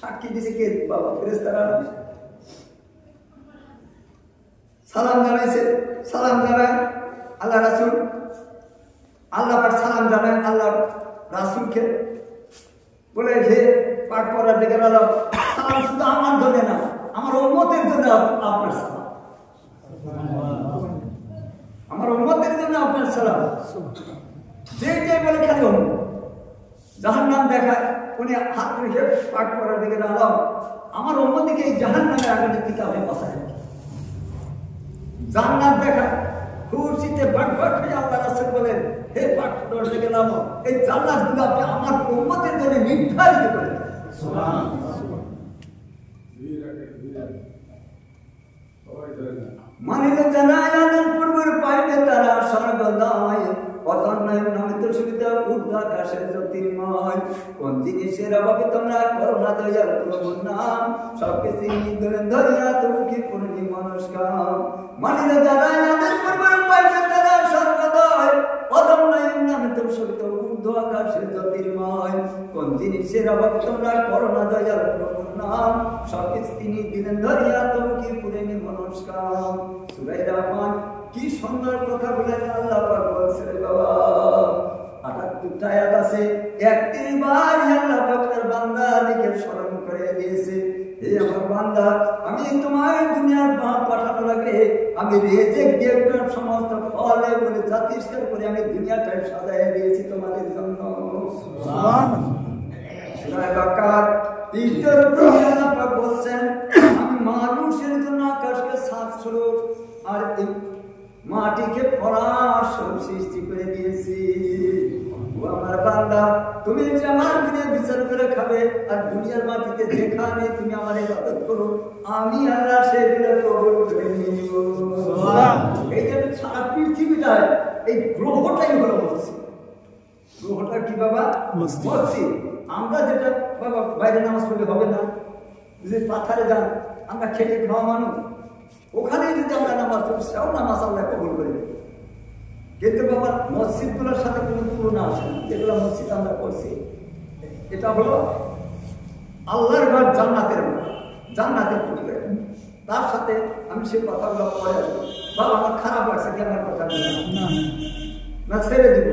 সাক্ষী দিছে কে বাবা? ফেরেশতারা। সালাম জানাইছে, সালাম জানায় আল্লাহ রাসূল, আল্লাহ পাক সালাম জানায় আল্লাহ রাসূলকে, বলে যে পাক করার দিকে আল্লাহ সালাম শুধু আমার জন্য না, আমার উম্মতের জন্য আপনার সালাম, আমার উম্মতের জন্য আপনার সালাম। যেটাই বলে খালি জাহান্নাম দেখায়, উনি হাত রেখে পাক করার দিকে আল্লাহ আমার উম্মতকে এই জাহান্নামের আগুনের থেকে আপনি বাঁচায়। জান্নাত দেখা খুশিতে বাটবাট হয়ে আল্লাহ রাসূল বলেন, হে পাক করার দিকে নামো, এই জান্নাতগুলো আপনি আমার উম্মতের জন্য নির্ধারিত করে দেন। সুবহানাল্লাহ। মানিলে জানায়াদের পূর্বের পাইবে তারা সর্বদাই, অতন্নয় নামিত সুবিধা ঊর্ধ্ব আকাশের জ্যোতির্ময়। কোন জিনিসের অভাবে তোমরা করো না দয়াল প্রভুর নাম, সবকিছু ধরিয়া তুমি কি পূর্ণি মনস্কাম। মানিলে জানায়াদের পূর্বের পাইবে তারা সর্বদাই, অতন্নয় নামিত সুবিধা ঊর্ধ্ব আকাশের জ্যোতির্ময়। কোন জিনিসের অভাবে তোমরা করো না দয়াল প্রভুর নাম, সবকিছু তিনি দিলেন ধরিয়া তুমি কি পূর্ণি মনস্কাম। সূরা রহমান কি সুন্দর কথা বলেন আল্লাহ পাক বলছে বাবা। ৭৮টা আয়াত আছে, ৩১ বার আল্লাহ পাক তার বান্দাদেরকে স্মরণ করে দিয়েছে, হে আমার বান্দা, আমি তোমার দুনিয়ার পাঠানো লাগে, আমি রিজিক দিয়ে সমস্ত ফল বলে জাতিষ্কার করে আমি দুনিয়াটাই সাজায় দিয়েছি তোমাদের জন্য। সুবহানাল্লাহ। সূরা বাকার ৩ আল্লাহ পাক বলছেন, আমি মানুষের জন্য আকাশকে সাত স্বরূপ আর এই মাটিকে পরাশর সৃষ্টি করে দিয়েছি। ও আমার বান্দা, তুমি যে আমার দিনে বিচার করে খাবে আর দুনিয়ার মাটিতে যেখানে তুমি আমার ইবাদত করো, আমি আল্লাহ সেগুলো কবুল করে নিব। এই যে সারা পৃথিবীটায় এই গ্রহটাই হলো মসজিদ। গ্রহটা কি বাবা? মসজিদ। আমরা যেটা বাবা বাইরে নামাজ পড়লে হবে না, যে পাথারে যান, আমরা খেটে খাওয়া মানুষ, ওখানে নামাজ পড়ি সেও নামাজ আল্লাহ কবুল করে দেবে। কিন্তু বাবা মসজিদগুলোর সাথে কোনো তুলনা আসে না। যেগুলো মসজিদ আমরা করছি এটা হলো আল্লাহর ঘর, জান্নাতের ঘর, জান্নাতের টুকরে। তার সাথে আমি সেই কথাগুলো পরে আসবো। বাবা আমার খারাপ লাগছে কি আমার কথা না ছেড়ে দিব?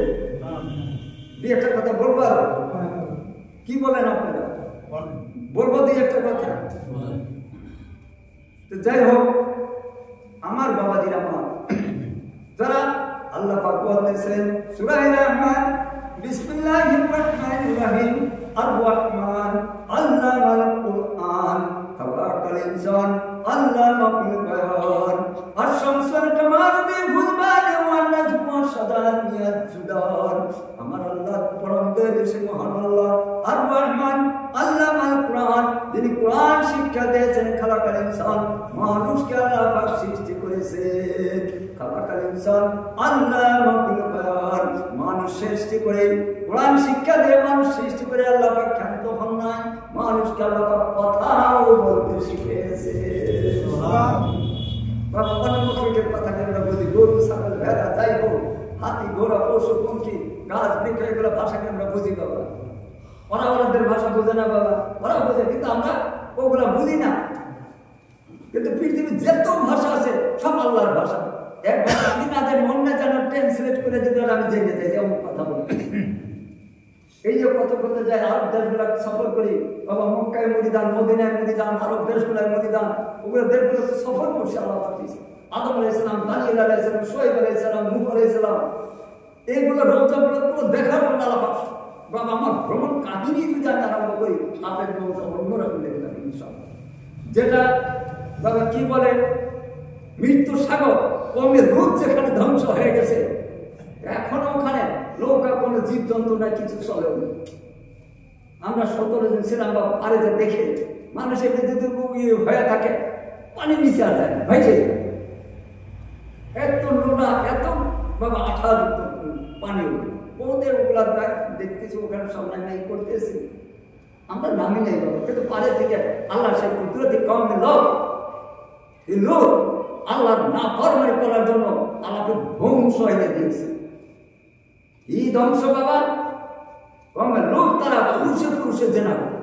দুই একটা কথা বলবো। আর কি বলেন আপনারা? বলবো দুই একটা কথা। তো যাই হোক, আমার বাবাজির আমার যারা আল্লাহ পাক বলতেছেন সূরা রহমান, বিসমিল্লাহির রহমানির রহিম, আর রহমান আল্লামাল কুরআন, তাবারাকাল ইনসান আল্লামাল বায়ান, আশ-শামসু ওয়াল কামারু বিহুসবান ওয়ান নাজমু ওয়াশ-শাজারু ইয়াসজুদান। আমার আল্লাহ পরম দয়ালু মহান আল্লাহ আর রহমান আল্লামাল কুরআন, যিনি কোরআন শিক্ষা দিয়েছেন। খালাকাল ইনসান, মানুষকে আল্লাহ পাক সৃষ্টি করেছেন। খালাকাল ইনসান আল্লামাল বায়ান, মানুষ সৃষ্টি করে কোরআন শিক্ষা দিয়ে মানুষ সৃষ্টি করে আল্লাহ পাক ক্ষান্ত হন নাই, মানুষকে আল্লাহ পাক কথাও বলতে শিখিয়েছে। অন্যের কথাকে আমরা বুঝি, গরু ছাগল ভেড়া যাই হোক, হাতি ঘোড়া পশু পঙ্খী গাছ বৃক্ষ এগুলো ভাষাকে আমরা বুঝি বাবা। ওরা ওদের ভাষা বোঝে না বাবা, ওরা বোঝে কিন্তু আমরা ওগুলা বুঝি না। কিন্তু পৃথিবীর যত ভাষা আছে সব আল্লাহর ভাষা। এক ভাষা আমি না জানি অন্য যেন ট্রান্সলেট করে দিতে আমি জেনে যাই যে অমুক কথা বলি। এই যে কত কত যায় আরব দেশগুলা সফর করি বাবা, মক্কায় মদিদান, মদিনায় মদিদান, আরব দেশগুলায় মদিদান, ওগুলো দেশগুলো তো সফর করছে আল্লাহ পাঠিয়েছে। আদম আলাইহিস সালাম, দানিয়েল আলাইহিস সালাম, শুআয়ব আলাইহিস সালাম, নূহ আলাইহিস সালাম, এইগুলো রওজাগুলো পুরো দেখার জন্য আল্লাহ পাঠিয়েছে। বাবা আমার ভ্রমণ কাহিনী যদি আমি আরম্ভ করি আপনার রওজা অন্যরকম লেগে যাবে ইনশাআল্লাহ। যেটা বাবা কি বলে মৃত্যু সাগর, কমের রূপ যেখানে ধ্বংস হয়ে গেছে, এখনো ওখানে নৌকা কোনো জীবজন্তু না কিছু চলে। আমরা 17 জন ছিলাম বা পাড়েতে দেখে মানুষের যদি হয়ে থাকে পানি নিচে আর যায় ভাইছে, এত নোনা এত বাবা আঠাযুক্ত পানি ওদের ওগুলা দেখতেছি ওখানে সব নাই করতেছি, আমরা নামি নেই বাবা। কিন্তু পাড়ে থেকে আল্লাহ সেই কুদরতি কওমের লোক, এই লোক আল্লাহ না ফরমানি করার জন্য আল্লাহকে ধ্বংস এনে দিয়েছে। এই ধ্বংস বাবা লোক তারা পুরুষে পুরুষে জেনা করে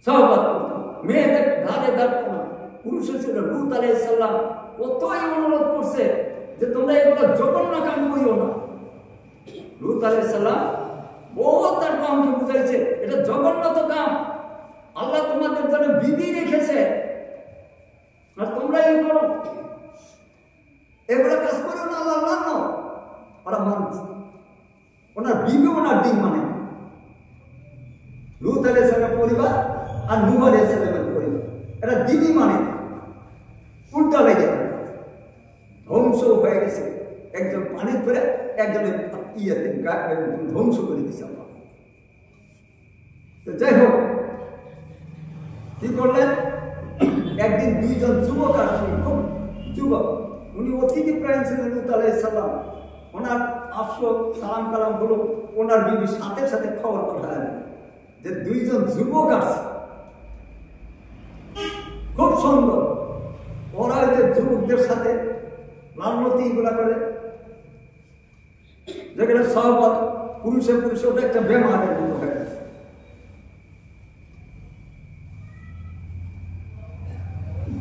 সহবাদ করত, মেয়েদের ঘাড়ে দাঁড়ত না। পুরুষে ছিল লূত আলাইহিস সালাম, কতই অনুরোধ করছে যে তোমরা এগুলো জঘন্য কাম করিও না। লূত আলাইহিস সালাম বহুত তার কওমকে বুঝাইছে এটা জঘন্য তো কাম, আল্লাহ তোমাদের জন্য বিবি রেখেছে আর তোমরা এই করো, এগুলো কাজ করো না, আল্লাহ মানো। ওরা মানছে, ওনার বিবি ওনার দিন মানে লূত আলাইহিস সালামের পরিবার আর নূহ আলাইহিস সালামের পরিবার, এরা দিনই মানে উল্টা লেগে ধ্বংস হয়ে গেছে। একজন পানির পরে একজনের ইয়েতে ধ্বংস করে দিচ্ছে আল্লাহ। তো যাই হোক কি করলেন, একদিন দুইজন যুবক আসলেন, খুব যুবক, উনি অতিথি প্রাণ ছিলেন লূত আলাইহিস সালাম। ওনার আসলো সালাম কালাম হলো, ওনার বিবি সাথে সাথে খবর পাঠালেন যে দুইজন যুবক আসছে, খুব সুন্দর। ওরা যে যুবকদের সাথে লালনতি এগুলা করে, যেখানে সহবত পুরুষে পুরুষে ওটা একটা বেমারের মতো হয়ে গেছে।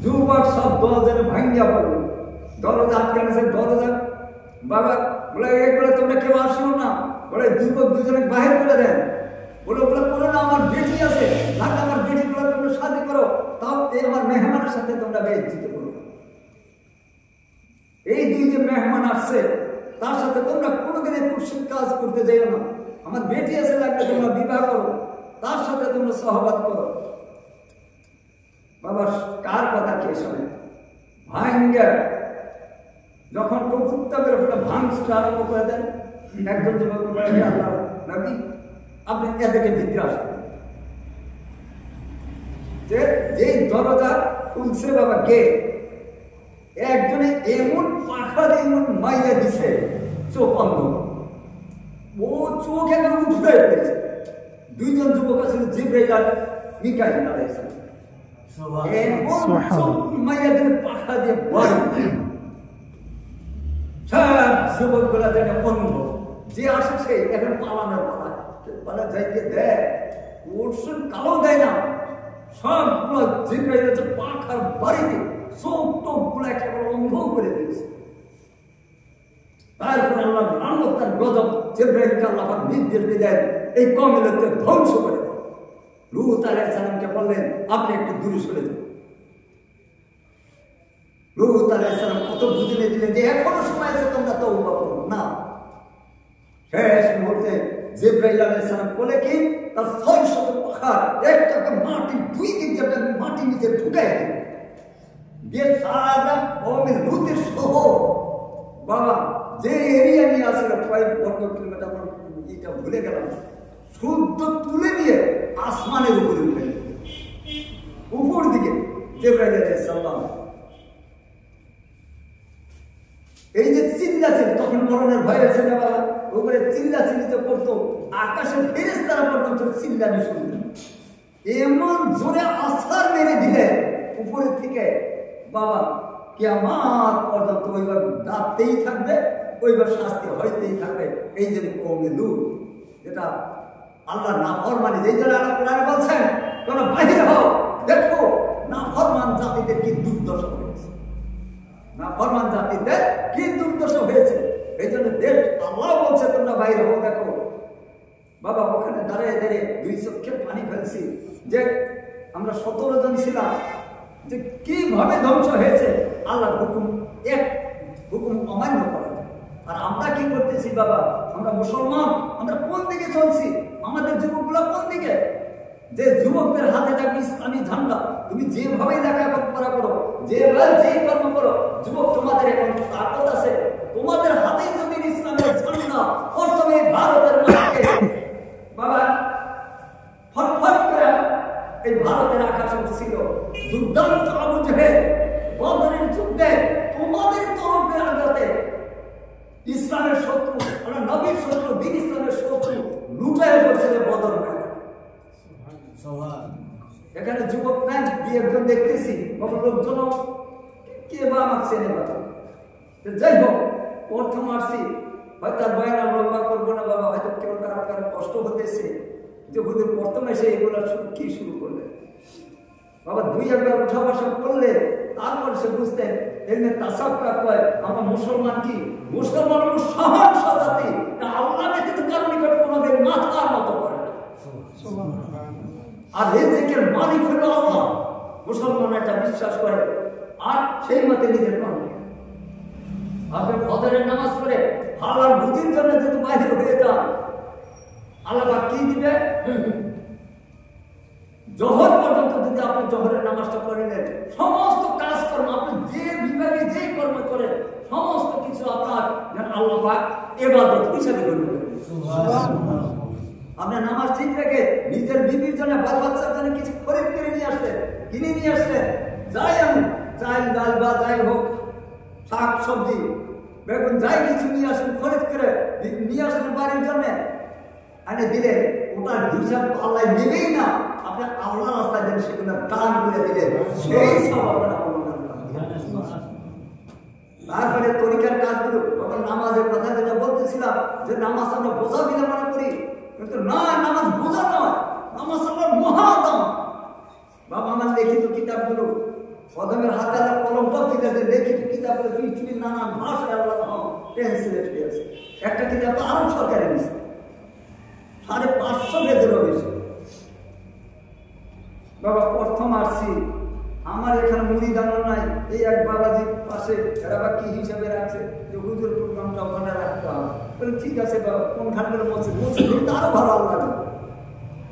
যুবক সব দরজারে ভাঙ্গিয়া পড়লো, দরজা আটকানো, দরজা বাবা বলে এগুলো তোমরা কেউ আসিও না, বলে যুবক দুজনে বাহির করে দেন। বলে ওগুলো করো না, আমার বেটি আছে, না আমার বেটিগুলো তোমরা শাদী করো, তাও এই আমার মেহমানের সাথে তোমরা বেইজ্জত করো। এই দুই যে মেহমান আসছে তার সাথে তোমরা কোনোদিনে কুৎসিত কাজ করতে যাইও না। আমার বেটি আছে, লাগবে তোমরা বিবাহ করো, তার সাথে তোমরা সহবাদ করো। বাবা কার কথা কে শোনে? ভাঙ্গা যখন কবুত্তাবের ওটা ভাঙতে আরম্ভ করে দেন, একজন যুবক বলে আল্লাহ নবী আপনি এদেরকে ভিতরে আসবেন। যে দরজা খুলছে বাবা কে, একজনে এমন পাখা দিয়ে এমন মাইয়া দিছে, চোখ অন্ধ, ও চোখ একদম উঠে ফেলেছে। দুইজন যুবক আছে, জিবরাইল আর মিকাইল আলাইহিস সালাম, এমন চোখ মাইয়া দিয়ে পাখা দিয়ে বাড়ি যুবকগুলা যেন অন্ধ, যে আসে সে এখন পালানোর পালা যাইতে দেয়, ওরসুন কালো দেয় না, সবগুলো জিব্রাইল হচ্ছে পাখার বাড়িতে চোখ টোকগুলো একেবারে অন্ধ করে দিয়েছে। তারপর আল্লাহ লানত তার গজব জিব্রাইলকে আল্লাহ নির্দেশ দিয়ে দেন এই কওমকে ধ্বংস করে দেন। লূত আলাইহিস সালামকে বললেন আপনি একটু দূরে সরে যান। লূত আলাইহিস সালাম কত বুঝিয়ে দিলেন যে এখনো সময় আছে, তোমরা তওবা করো না। শেষ মুহূর্তে জিব্রাইল আলাইহিস সালাম বলে কি তার 600 পাখা একটাকে মাটি দুই দিক যেটা মাটি নিচে ঢুকাই দিয়ে সারা কওমের লূতের সহ বাবা যে এরিয়া নিয়ে আসলে কয়েক বর্গ কিলোমিটার, এটা ভুলে গেলাম, শুদ্ধ তুলে নিয়ে আসমানের উপরে উঠে উপর দিকে জিব্রাইল আলাইহিস সালাম এই যে চিল্লাছিল, তখন মরণের ভয় আছে না বাবা, উপরে চিল্লাচিল্লিতে করতো, আকাশের ফেরেশতারা পর্যন্ত চিল্লানি শুনতেন। এমন জোরে আছাড় মেরে দিলে উপরের থেকে বাবা কিয়ামত পর্যন্ত ওইবার ডাকতেই থাকবে, ওইবার শাস্তি হইতেই থাকবে। এই জন্য কওমে লূত, যেটা আল্লাহ নাফরমানি, যেই জন্য আল্লাহ কোরআনে বলছেন তোমরা বাহির হও, দেখো নাফরমান জাতিদের কি দুর্দশা হয়েছে, নাফরমান জাতিদের কি দুর্দশা হয়েছে। এই জন্য দেশ আল্লাহ বলছে তোমরা বাইরে হও, দেখো বাবা ওখানে দাঁড়িয়ে দাঁড়িয়ে দুই চোখে পানি ফেলছি যে আমরা 17 জন ছিলাম, যে কিভাবে ধ্বংস হয়েছে আল্লাহর হুকুম, এক হুকুম অমান্য করা। আর আমরা কি করতেছি বাবা, আমরা মুসলমান, আমরা কোন দিকে চলছি, আমাদের যুবকগুলো কোন দিকে? যে যুবকদের হাতে থাকবে ইসলামী ঝান্ডা, তুমি যেভাবে লেখাপড়া করো, যেভাবে যেই কর্ম করো, যুবক তোমাদের এখন তাকত আছে, তোমাদের হাতেই যদি ইসলামের ঝান্ডা প্রথমে ভারতের মাটিতে বাবা ফটফট করে এই ভারতের আকাশ ছিল দুর্দান্ত আবু জেহেল বদরের যুদ্ধে তোমাদের তরফে আঘাতে ইসলামের শত্রু, মানে নবীর শত্রু, দিন ইসলামের শত্রু লুটায় পড়ছিল বদর ময়দানে। এখানে যুবক নাই, দিয়ে একজন দেখতেছি লোকজন কে বা মারছে যাই হোক, প্রথম আসছি হয়তো আর বয়ান লম্বা করবো না বাবা, হয়তো কেউ কারো কারো কষ্ট হতেছে, যে হুজুর প্রথমে সে এগুলো কি শুরু করলে বাবা, দুই একবার উঠা বসা করলে তারপর সে বুঝতেন এমনি তাসাক্কা কয় আমরা মুসলমান, কি মুসলমান হলো সহজ জাতি, আল্লাহ ব্যতীত কারো নিকট কোনোদিন মাথার মতো করে না, আর রিজিকের মালিক হলো আল্লাহ, মুসলমান এটা বিশ্বাস করে, আর সেই মতে নিজের কর্ম। আপনি ফজরের নামাজ পড়ে হালাল রুজির জন্য যদি বাহির হয়ে যান, আল্লাহ কি দিবে? জোহর পর্যন্ত যদি আপনি জোহরের নামাজটা করে নেন, সমস্ত কাজকর্ম আপনি যে বিভাগে যে কর্ম করেন সমস্ত কিছু আপনার আল্লাহ পাক ইবাদত হিসেবে গণ্য করেন। আপনার নামাজ ঠিক রেখে নিজের বিবির জন্য, বাল বাচ্চার জন্য কিছু খরিদ করে নিয়ে আসলেন, কিনে নিয়ে আসলেন, যাই আমি চাল ডাল বা যাই হোক, শাক সবজি বেগুন যাই কিছু নিয়ে আসেন, খরিদ করে নিয়ে আসলেন বাড়ির জন্য, এনে দিলে ওটার হিসাব তো আল্লাহ নেবেই না, আপনি আল্লাহ রাস্তায় যেন সেগুলো দান করে দিলেন, সেই সব আপনারা তারপরে তরিকার কাজগুলো, তখন নামাজের কথা যেটা বলতেছিলাম যে নামাজ আমরা বোঝা দিলে মনে করি, কিন্তু না, নামাজ বোঝা নয়, নামাজ আমার মহাদাম। বাবা আমার লিখিত কিতাবগুলো কদমের হাতে আল্লাহ কলম পত্রিকা যে লিখিত কিতাবগুলো পৃথিবীর নানান ভাষায় আল্লাহ ট্রান্সলেট হয়েছে, একটা কিতাব তো আরো সরকারি নিচ্ছে 550 পেজেরও বেশি। বাবা প্রথম আসছি, আমার এখানে মুড়ি দানো নাই, এই এক বাবাজির পাশে এরা বা কি হিসাবে রাখছে যে হুজুর প্রোগ্রামটা ওখানে রাখতে হবে, বলে ঠিক আছে বাবা, কোনখানে বলছে বলছে আরো ভালো, আল্লাহ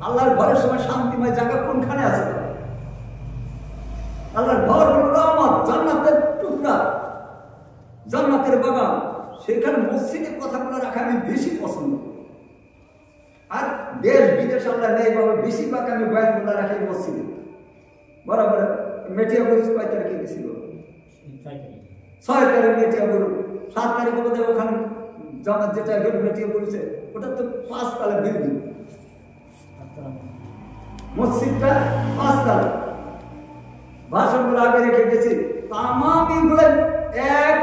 আল্লাহর ঘরের সময় শান্তিময় জায়গা কোনখানে আছে? আল্লাহর ঘর হলো রহমত, জান্নাতের টুকরা, জান্নাতের বাগান, সেখানে মসজিদের কথাগুলো রাখা আমি বেশি পছন্দ করি। আর দেশ বিদেশ আমরা নেই বাবা, বেশিরভাগ আমি বয়ানগুলো রাখি মসজিদে। বরাবর মেটিয়াবুরু 6 তারিখে গেছিল, 6 তারিখ মেটিয়াবুরু, 7 তারিখে বোধহয় ওখানে জামাত যেটা গেল মেটিয়াবুরুছে, ওটা তো 5 তলা বিল্ডিং, মসজিদটা 5 তলা, ভাষণগুলো আগে রেখে গেছি, তামাম এগুলো এক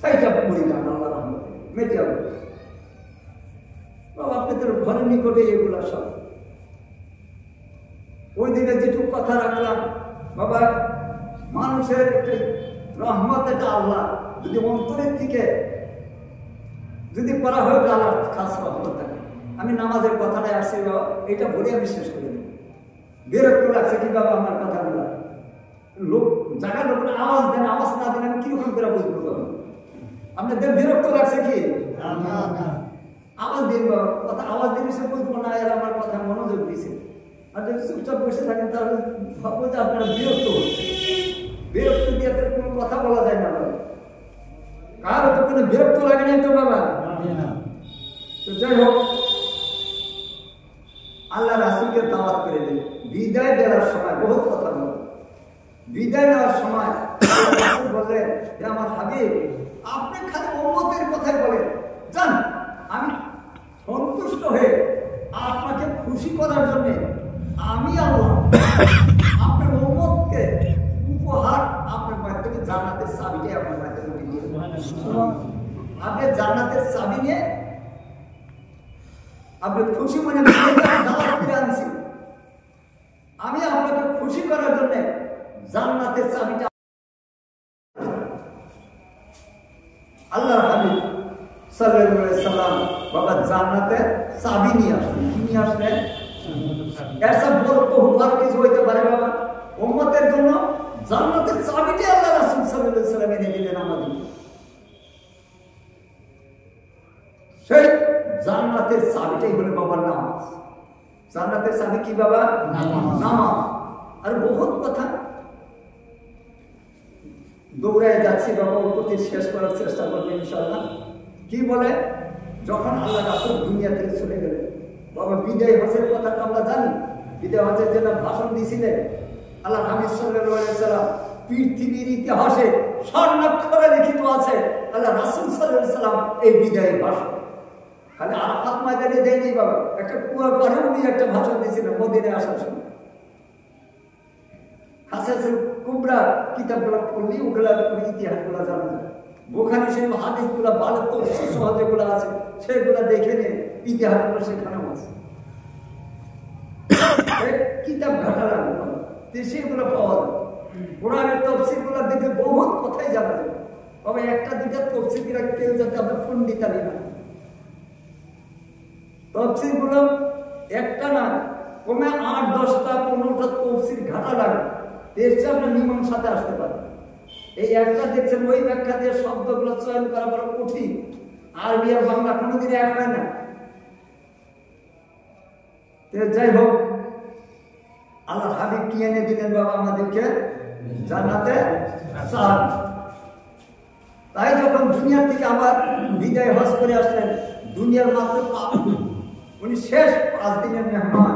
সাইটা দিলাম আল্লাহ রহমতে মেটে যাবে। বাবা আপনাদের ঘরের নিকটে এগুলা সব ওই দিনে যেটুকু কথা রাখলাম বাবা, মানুষের একটা রহমত, এটা আল্লাহ যদি অন্তরের থেকে যদি করা হয় আল্লাহ খাস রহমত থাকে। আমি নামাজের কথাটাই আসছি বাবা, এটা বলে আমি শেষ করে দেব। বিরক্ত লাগছে কি বাবা আমার কথাগুলো? লোক জায়গা লোক আওয়াজ দেন, আওয়াজ না দেন আমি কিরকম করে বুঝবো বাবা? আপনাদের বিরক্ত লাগছে কি? আওয়াজ দিন বাবা, কথা আওয়াজ দিলে সে বুঝবো না এর আমার কথা মনোযোগ দিয়েছে। আর যদি চুপচাপ বসে থাকেন তাহলে ভাববো যে আপনারা বিরক্ত হচ্ছে। বিরক্ত দিয়ে কোনো কথা বলা যায় না বাবা। কারো তো কোনো বিরক্ত লাগে নাই তো বাবা। তো যাই হোক, আল্লাহ রাসূলকে দাওয়াত করে দিল। বিদায় দেওয়ার সময় বহুত কথা বল, বিদায় নেওয়ার সময় বললেন যে আমার হাবিব, আপনি খালি উম্মতের কথাই বলেন, জান আমি সন্তুষ্ট হয়ে আপনাকে খুশি করার জন্য আমি আল্লাহ আপনার উম্মতকে উপহার আপনার মাধ্যমে জান্নাতের চাবিটাই আপনার মাধ্যমে দিয়ে দেব। আপনি জান্নাতের চাবি নিয়ে আপনি খুশি মনে দাওয়াত ফিরে আনছি, আমি আপনাকে খুশি করার জন্য জান্নাতের চাবিটা আল্লাহর হাবিব সাল্লাল্লাহু আলাইহি সাল্লাম বাবা জান্নাতের চাবি নিয়ে আসলেন। কি নিয়ে আসলেন? এর সব বড় বহুবার কিছু হইতে পারে বাবা। উম্মতের জন্য জান্নাতের চাবিটা আল্লাহ রাসূল সাল্লাল্লাহু আলাইহি সাল্লাম এনে দিলেন আমাদের। সেই জান্নাতের চাবিটাই হলো বাবার নামাজ। জান্নাতের চাবি কি বাবা? নামাজ। আর বহুত কথা দৌড়ায় যাচ্ছি বাবা, উপতি শেষ করার চেষ্টা করবে ইনশাআল্লাহ। কি বলে, যখন আল্লাহ রাসূল দুনিয়া থেকে চলে গেলেন বাবা, বিদায় হজের কথা তো আমরা জানি। বিদায় হজের জন্য ভাষণ দিয়েছিলেন আল্লাহ হাবিব সাল্লাল্লাহু আলাইহি সাল্লাম। পৃথিবীর ইতিহাসে স্বর্ণাক্ষরে লিখিত আছে আল্লাহ রাসূল সাল্লাল্লাহু আলাইহি সাল্লাম এই বিদায় ভাষণ খালি আরাফাত ময়দানে দেয়নি বাবা, একটা কুয়ার পাড়ে উনি একটা ভাষণ দিয়েছিলেন মদিনায় আসার সময়। হাসাসুল কুবরা কিতাবগুলো পড়লে ওগুলা ইতিহাসগুলো জানা যায়। বুখারী শরীফ হাদিসগুলো ভালো তো সহজেগুলো আছে সেগুলো দেখে নিয়ে ইতিহাসগুলো সেখানেও আছে। কিতাব ঘাটা লাগবে সেগুলো পাওয়া যায়। কোরআনের তফসিরগুলো দেখে বহুত কথাই জানা যায়। তবে একটা দুইটা তফসিরগুলো কেউ যাতে আপনার পণ্ডিতালি না, তফসিরগুলো একটা না কমে ৮-১০টা ১৫টা তফসির ঘাটা লাগে, এসে আপনার মীমাংসাতে আসতে পারে। এই একটা দেখছেন ওই ব্যাখ্যা দিয়ে শব্দগুলো চয়ন করা বড় কঠিন। আরবি আর বাংলা কোনোদিন এক হয় না। যাই হোক, আল্লাহ হাবিব কি এনে দিলেন বাবা আমাদেরকে? জান্নাতে চাবি। তাই যখন দুনিয়ার থেকে আবার বিদায় হজ করে আসলেন, দুনিয়ার মাত্র উনি শেষ 5 দিনের মেহমান,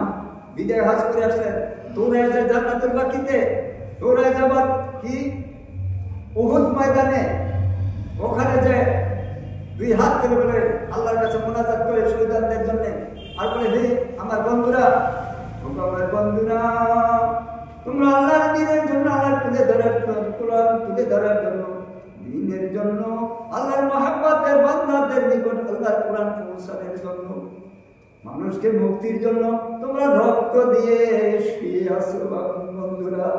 বিদায় হজ করে আসলেন। দৌড়ায় যায় জান্নাতুল বাকিতে, দৌড়ায় যাবার কি উহুদ ময়দানে, ওখানে যে 2 হাত করে বলে আল্লাহর কাছে মোনাজাত করে শহীদদের জন্য, আর বলে হে আমার বন্ধুরা, তোমরা আল্লাহর দ্বীনের জন্য, আল্লাহর তুলে ধরার কোরআন তুলে ধরার জন্য, দ্বীনের জন্য, আল্লাহর মহব্বতের বান্দাদের নিকট আল্লাহর কোরআন পৌঁছানোর জন্য, মানুষকে মুক্তির জন্য তোমরা রক্ত দিয়ে শুয়ে আসো বন্ধুরা।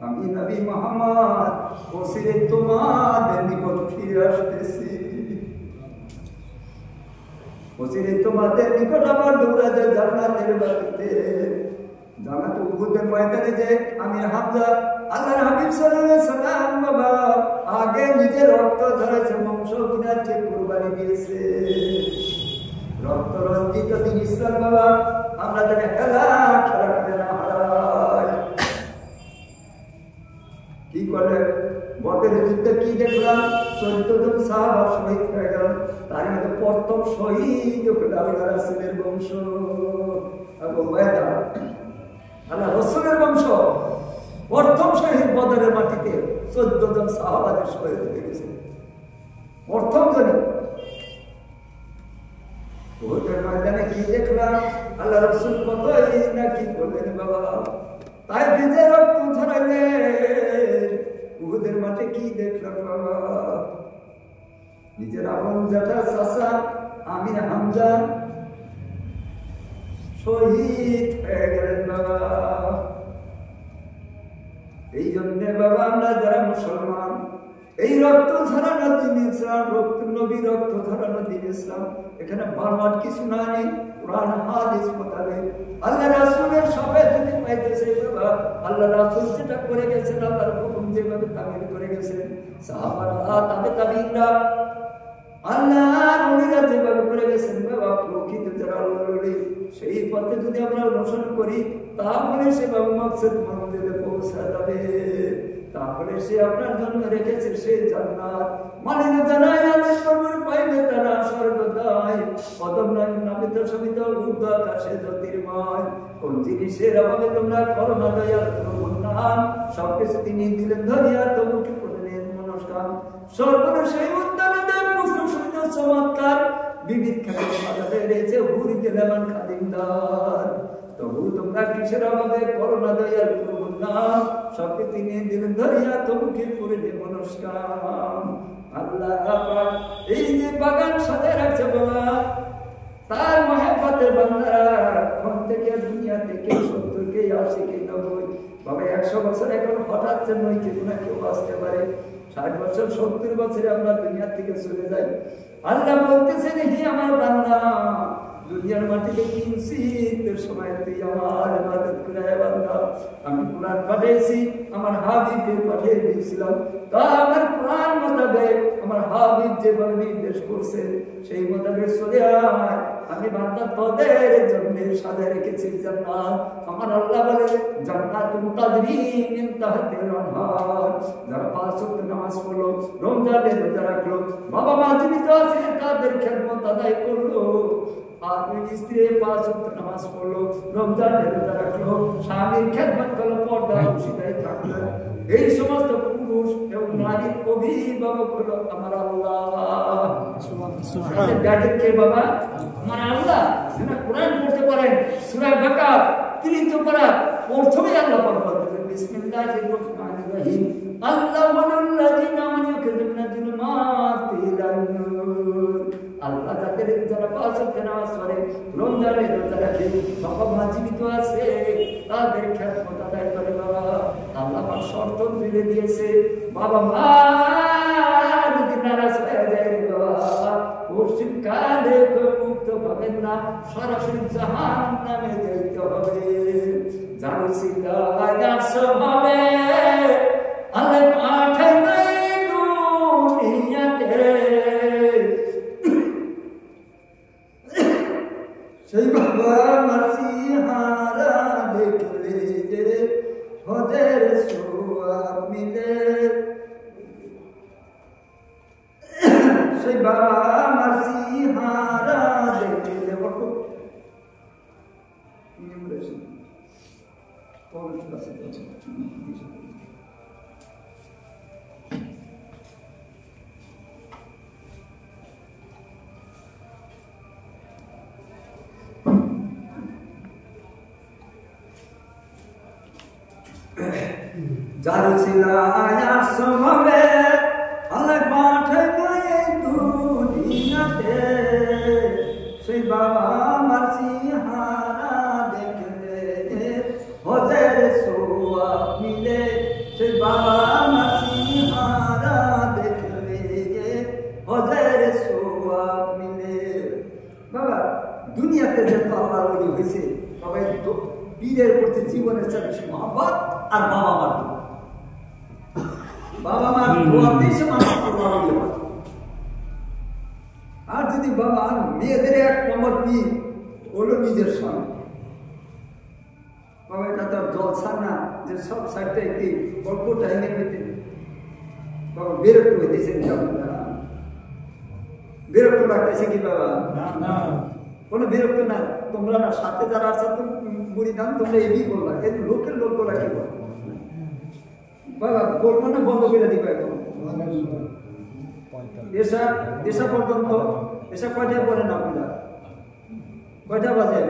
আমি নবী মুহাম্মদ ওসিলে তোমাদের নিকট ফিরে আসতেছি, ওসিলে তোমাদের নিকট আমার দৌড়া যায় জান্নাতের বাড়িতে। জান্নাত উহুদের ময়দানে যে আমি হামজা আল্লাহর হাবিব সাল্লাল্লাহু আলাইহি সাল্লাম বাবা আগে নিজের রক্ত ঝরেছে, মাংস কিনাচ্ছে, কুরবানি দিয়েছে। রক্ত রঞ্জিত দিন ইসলাম বাবা, আমরা যেন খেলা করে না হারাই। কি করলেন? বদরের যুদ্ধে কি দেখলাম? 14 জন সাহাবা শহীদ হয়ে গেল। তার মধ্যে প্রথম শহীদ আল্লাহ রাসূলের বংশ, আবু উবাইদা আল্লাহ রাসূলের বংশ। প্রথম শহীদ বদরের মাটিতে 14 জন সাহাবা শহীদ হয়ে গেছে। প্রথম জনই ওদের ময়দানে কি দেখলাম? আল্লাহ রাসূল কতই না কি করলেন বাবা, তাই নিজের রক্ত ঝরাইলেন। উহুদের মাঠে কি দেখলাম বাবা? নিজের আপন জ্যাঠা চাচা আমির হামজা শহীদ হয়ে গেলেন বাবা। এই জন্যে বাবা আমরা যারা মুসলমান, এই রক্ত ঝরানো দিন ইসলাম, রক্ত নবী রক্ত ঝরানো দিন ইসলাম, এখানে বারবার কিছু নাই। কোরআন হাদিস মোতাবেক আল্লাহ রাসূলের সবাই যদি পাইতেছে বাবা, আল্লাহ রাসূল যেটা করে গেছেন, আল্লাহর হুকুম যেভাবে তামিল করে গেছেন, সাহাবারা তাবিঈনরা আল্লাহর ওলিরা যেভাবে করে গেছেন বাবা, প্রকৃত যারা আল্লাহর ওলি সেই পথে যদি আমরা অনুসরণ করি, তাহলে সে বাবা মাকসাদ মঞ্জিলে পৌঁছা যাবে। তাহলে সে আপনার জন্য রেখেছে সে জান্নাত, মানে জানাই আল্লাহ সর্বর পাইবে তারা স্বর্গদায়, কদম নয় নামিত সমিত ঊর্ধ্ব আকাশে জ্যোতির্ময়। কোন জিনিসের অভাবে তোমরা করো না দয়াল প্রভুর, সবকিছু তিনি দিলেন ধরিয়া, তবুকে করলেন মনস্কাম। সর্বনা সেই উদ্যানে দেব পুষ্ট সহিত চমৎকার, বিবিধ খাদ্য বাজারে রয়েছে হুরি গেলেমান খাদিমদার। তবু তোমরা কিসের অভাবে করো না দয়াল প্রভুর নাম, সবকে তিনি দিলেন ধরিয়া, তবুকে করলেন মনস্কাম। আল্লাহ পাক এই যে বাগান সাজায় রাখছে বাবা, তার মহব্বতের বান্দারা কোন থেকে দুনিয়া থেকে 70 কে 80 কে 90 বাবা 100 বছর এখন হঠাৎ নয়, কেউ না কেউ আসতে পারে। 60 বছর 70 বছরে আমরা দুনিয়া থেকে চলে যাই। আল্লাহ বলতেছেন, হে আমার বান্দা, দুনিয়ার মাটিতে কিঞ্চিত সময় তুই আমার ইবাদত করে বান্দা। আমি কোরআন পাঠিয়েছি, আমার হাবিবকে পাঠিয়ে দিয়েছিলাম, তা আমার কোরআন মোতাবেক আমার হাবিব যেভাবে নির্দেশ করছে সেই মোতাবেক চলে আয়। আমি বান্দা তোদের জন্য সাজায় রেখেছি জান্নাত। আমার আল্লাহ বলে জান্নাতুন তাজরি মিন তাহতিল আনহার। যারা 5 ওয়াক্ত নামাজ পড়লো, রমজানের রোজা রাখলো, বাবা মা জীবিত আছে তাদের খেদমত আদায় করলো, আর স্ত্রী 5 ওয়াক্ত নামাজ পড়লো, রমজানের রোজা রাখলো, স্বামীর খেদমত করলো, পর্দা সিধাই থাকলো, এই সমস্ত পুরুষ এবং নারীর অভিভাবক হলো আমার আল্লাহ। কে বাবা? আমার আল্লাহ। কোরআন পড়তে পারেন, সূরা বাকারা 3 পারা প্রথমে আল্লাহ পাক বলেন বিসমিল্লাহির রহমানির রহিম, আল্লাহুল্লাযিনা আমানু ইয়াকুতুনা যুলমাতি ইলান নূর। আল্লাহ তাদের যারা 5 ওয়াক্ত নামাজ পড়ে, রমজানের রোজা রাখে, বাবা মা জীবিত আছে তাদের খেদমত আদায় করে বাবা। আল্লাহ পাক শর্ত তুলে দিয়েছে, বাবা মা যদি নারাজ হয়ে যায় বাবা, পশ্চিম কালে মুক্ত পাবেন না, সরাসরি জাহান্নামে যেতে হবে। যার সিলায় আসবে আল্লাহ পাঠায় নাই দুনিয়াতে, সেই বাবা মাসিহারা দেখলে যে হদের সোয়াব মিলে, সেই বাবা মাসিহারা দেখলে বলতো যার সিলায় আসবে আল্লাহ পাঠায় নাই দুনিয়াতে, সেই বাবা মাসিহারা দেখলে হদের সোয়াব মিলে, সেই বাবা মাসিহারা দেখলে হদের সোয়াব মিলে। বাবা দুনিয়াতে যে আল্লাহর ওলি হয়েছে বাবা, পীরের প্রতি জীবনের চেয়ে বেশি মহব্বত আর বাবা মার দোয়া। বাবা মার দোয়াতে সে মানুষ আল্লাহর ওলি হয়। আর যদি বাবা মেয়েদের 1 নম্বর পীর হলো নিজের স্বামী, বাবা এটা তো জলসা না যে সব সাইডটা একটি অল্প টাইমের মধ্যে বাবা বিরক্ত হইতেছে। বিরক্ত লাগতেছে কি বাবা? কোনো বিরক্ত না। তোমরা না সাথে যারা আছে বুড়ি দাম, তোমরা এমনি বলবা, এই লোকের লোক বলা কি বল বাবা, বলবো না বন্ধ করে দিবা এখন। এসা পর্যন্ত এসা কয়টায় বলেন আপনারা? কয়টা বাজে?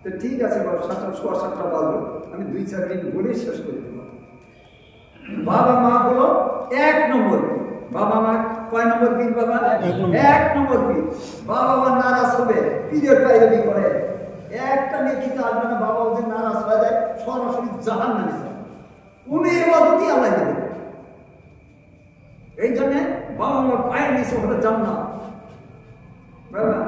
তো ঠিক আছে বাবা, 7টা বাজলো, আমি 2-4 মিনিট বলেই শেষ করে দেবো। বাবা মা হলো 1 নম্বর পীর। বাবা মা কয় নম্বর পীর বাবা? 1 নম্বর পীর। বাবা মা নারাজ হবে, পীরের পায়রাবি করে, একটা নেকিতে আসবে না। বাবা যদি নারাজ হয়ে যায় সরাসরি জাহান্নামে যাবে, উনি ইবাদতই আল্লাহ দেবে। এই জন্য বাবা মার পায়ের নিচে হলো জান্নাত। বাবা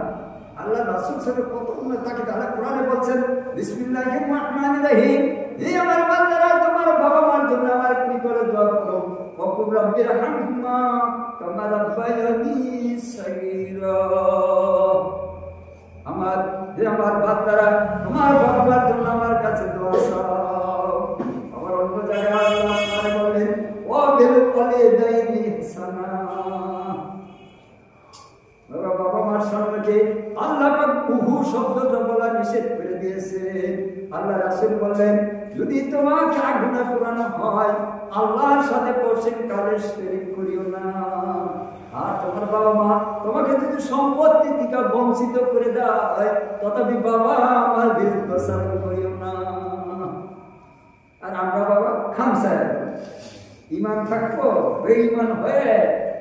আল্লাহ রাসূল সাল্লাল্লাহু আলাইহি ওয়াসাল্লাম তাকে আল্লাহ কোরআনে বলছেন বিসমিল্লাহির রাহমানির রহিম, হে আমার বান্দারা তোমার বাবা মার জন্য আমার কি করে দোয়া করো, ওয়াকুল রাব্বিরহামহুমা কামা রাব্বায়ানি সগীরা। আমার হে আমার বান্দারা তোমার বাবা মার জন্য আমার কাছে দোয়া চাও। আমার অন্য জায়গায় আল্লাহ বলেন ও বিল ওয়ালিদাইনি ইহসানা। বাবা মার সম্পর্কে আল্লাহ পাক বহু শব্দটা বলা নিষেধ করে দিয়েছে। আল্লাহ রাসূল বললেন যদি তোমাকে আগুনে পোড়ানো হয় আল্লাহর সাথে পরশের কালে শিরক করিও না। আর তোমার বাবা মা তোমাকে যদি সম্পত্তি থেকে বঞ্চিত করে দেয় তথাপি বাবা আমার বিরুদ্ধে সারণ করিও না। আর আমরা বাবা খামসা ইমান থাকবো, বেঈমান হয়ে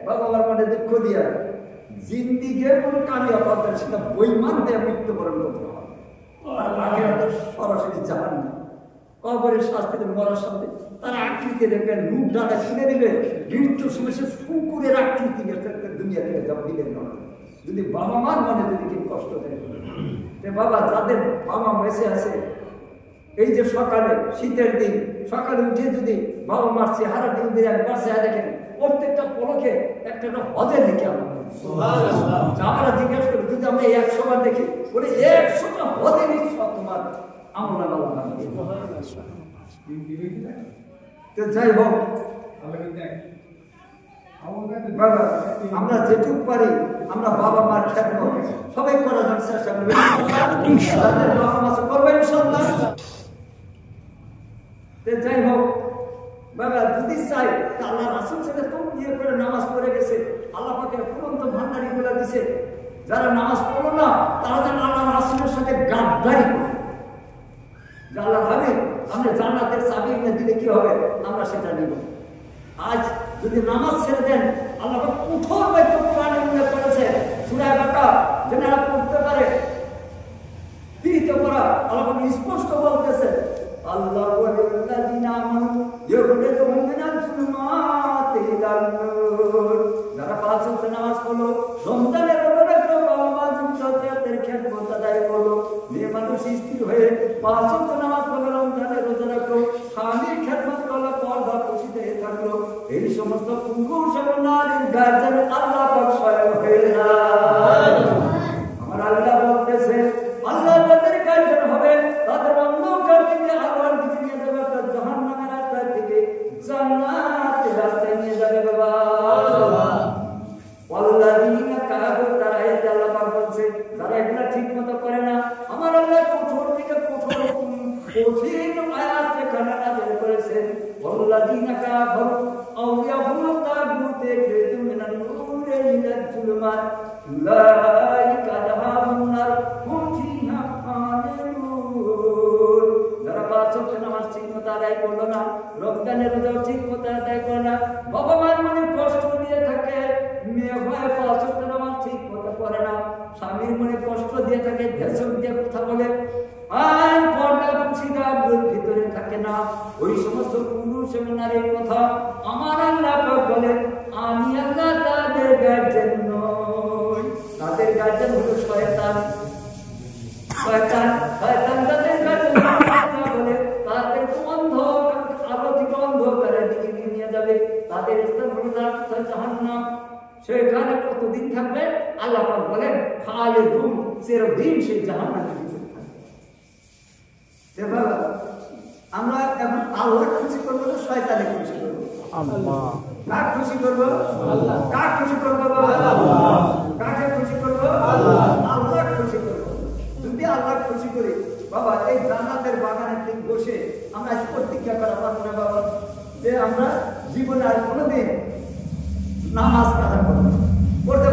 বাবা মার মনে দুঃখ দিয়া জিন্দিগির কোন কালিয়া পাতা সেটা বইমান হয়ে মৃত্যুবরণ করতে হবে। আর আখিরাতে সরাসরি জাহান্নাম, কবরের শাস্তিতে মরার সাথে তার আকৃতি দেখবেন, মুখ ডাটা ছিঁড়ে দিবে, মৃত্যুর সময় সে শুকুরের আকৃতি দুনিয়া থেকে যাবে দিলেন না। যদি বাবা মার মনে যদি কেউ কষ্ট দেয়, বাবা যাদের বাবা বেঁচে আছে এই যে সকালে শীতের দিন সকালে উঠে যদি বাবা মার চেহারা দিন দিয়ে একবার চেহারা দেখেন প্রত্যেকটা পলকে একটা হজের দিকে আমরা জিজ্ঞেস করি যদি আমরা 100 বার দেখি বলে 100টা হজেরই সব তোমার আমরা তো যাই হোক আমরা যেটুক পারি আমরা বাবা মার খেদমত সবাই করার জন্য চেষ্টা করবো, করবেন ইনশাআল্লাহ। যাই হোক বাবা যদি চাই আল্লাহ রাসূল সাথে তো ইয়ে করে নামাজ পড়ে গেছে, আল্লাহ পাকে পুরন্ত ভান্ডারি গুলা দিছে, যারা নামাজ পড়লো না তারা যেন আল্লাহ রাসূলের সাথে গাদ্দারি করে। আল্লাহ ভাবে আমরা জান্নাতের চাবি এনে দিলে কি হবে, আমরা সেটা নিব। আজ যদি নামাজ ছেড়ে দেন আল্লাহ কঠোর বাক্য কোরআনে উল্লেখ করেছে সূরা বাকারা যেন এরা পড়তে পারে তিরিতে পড়া আল্লাহ স্পষ্ট বলতেছে আল্লাহ ওয়াল্লাযিনা আমানু ইউখরিজুহুম মিনাল যুলুমাতি ইলান নূর। যারা 5 ওয়াক্ত নামাজ পড়লো, রমজানের রোজা রাখলো, বাবা মা জিন্নাতের খেদমত আদায় করলো, মেয়ে মানুষ স্থির হয়ে 5 ওয়াক্ত নামাজ পড়লো, রমজানের রোজা রাখলো, স্বামীর খেদমত করলো, পর্দা খুশিতে থাকলো, এই সমস্ত পুরুষ এবং নারীর গার্জেন আল্লাহ পাক স্বয়ং হয়ে যায়। আমার আল্লাহ বলতেছে আল্লাহ তাদের গার্জেন হবে, তাদের অন্ধকার থেকে আলোর দিকে নিয়ে যাবে, তার জাহান্নামের রাস্তা থেকে জান্নাতের রাস্তায় নিয়ে যাবে। বাবা ওয়াল্লাযিনা কাফারু, তারা এই আল্লাহ পাক বলছে যারা এগুলা ঠিকমতো করে না, আমার আল্লাহ কঠোর থেকে কঠিন আয়াত এখানে নাযিল করেছেন। ওয়াল্লাযিনা কাফারু আউলিয়াহুম তাগুত ইয়াখরুজুনা মিনান নূরি ইলাল যুলুমাত উলাইকা আসহাবুন নার হুম ফিহা খালিদুন। যারা 5 ওয়াক্ত নামাজ ঠিকমতো আদায় করলো না, রমজানের রোজা ঠিকমতো আদায় করে না, বাবা মার মনে কষ্ট দিয়ে থাকে, মেয়ে হয় 5 ওয়াক্ত নামাজ ঠিকমতো করে না, স্বামীর মনে কষ্ট দিয়ে থাকে, ভেষজ দিয়ে কথা বলে, আর পর্দা খুশিটা ভিতরে থাকে না, ওই সমস্ত পুরুষ এবং নারীর কথা আমার আল্লাহ পাক বলেন আমি আল্লাহ তাদের গার্জেন নই, তাদের গার্জেন হলো শয়তান। শয়তান তাদের গার্জেন বলে তাদের অন্ধকার আলো থেকে অন্ধকারের দিকে নিয়ে যাবে, তাদের স্থান হলো জাহান্নাম। সেখানে কতদিন থাকবে আল্লাহ পাক বলেন খালিদুন, চিরদিন সেই জাহান্নামে থাকবে। আমরা এখন আল্লাহ খুশি করবো না শয়তানে খুশি করবো? কার খুশি করবো? কার খুশি করবো? কাকে খুশি করবো? আল্লাহ খুশি করবো। যদি আল্লাহ খুশি করি বাবা এই জান্নাতের বাগানে ঠিক বসে আমরা প্রতিজ্ঞা করা পারবো না বাবা যে আমরা জীবনে আর কোনোদিন নামাজ কাজা করবো, করতে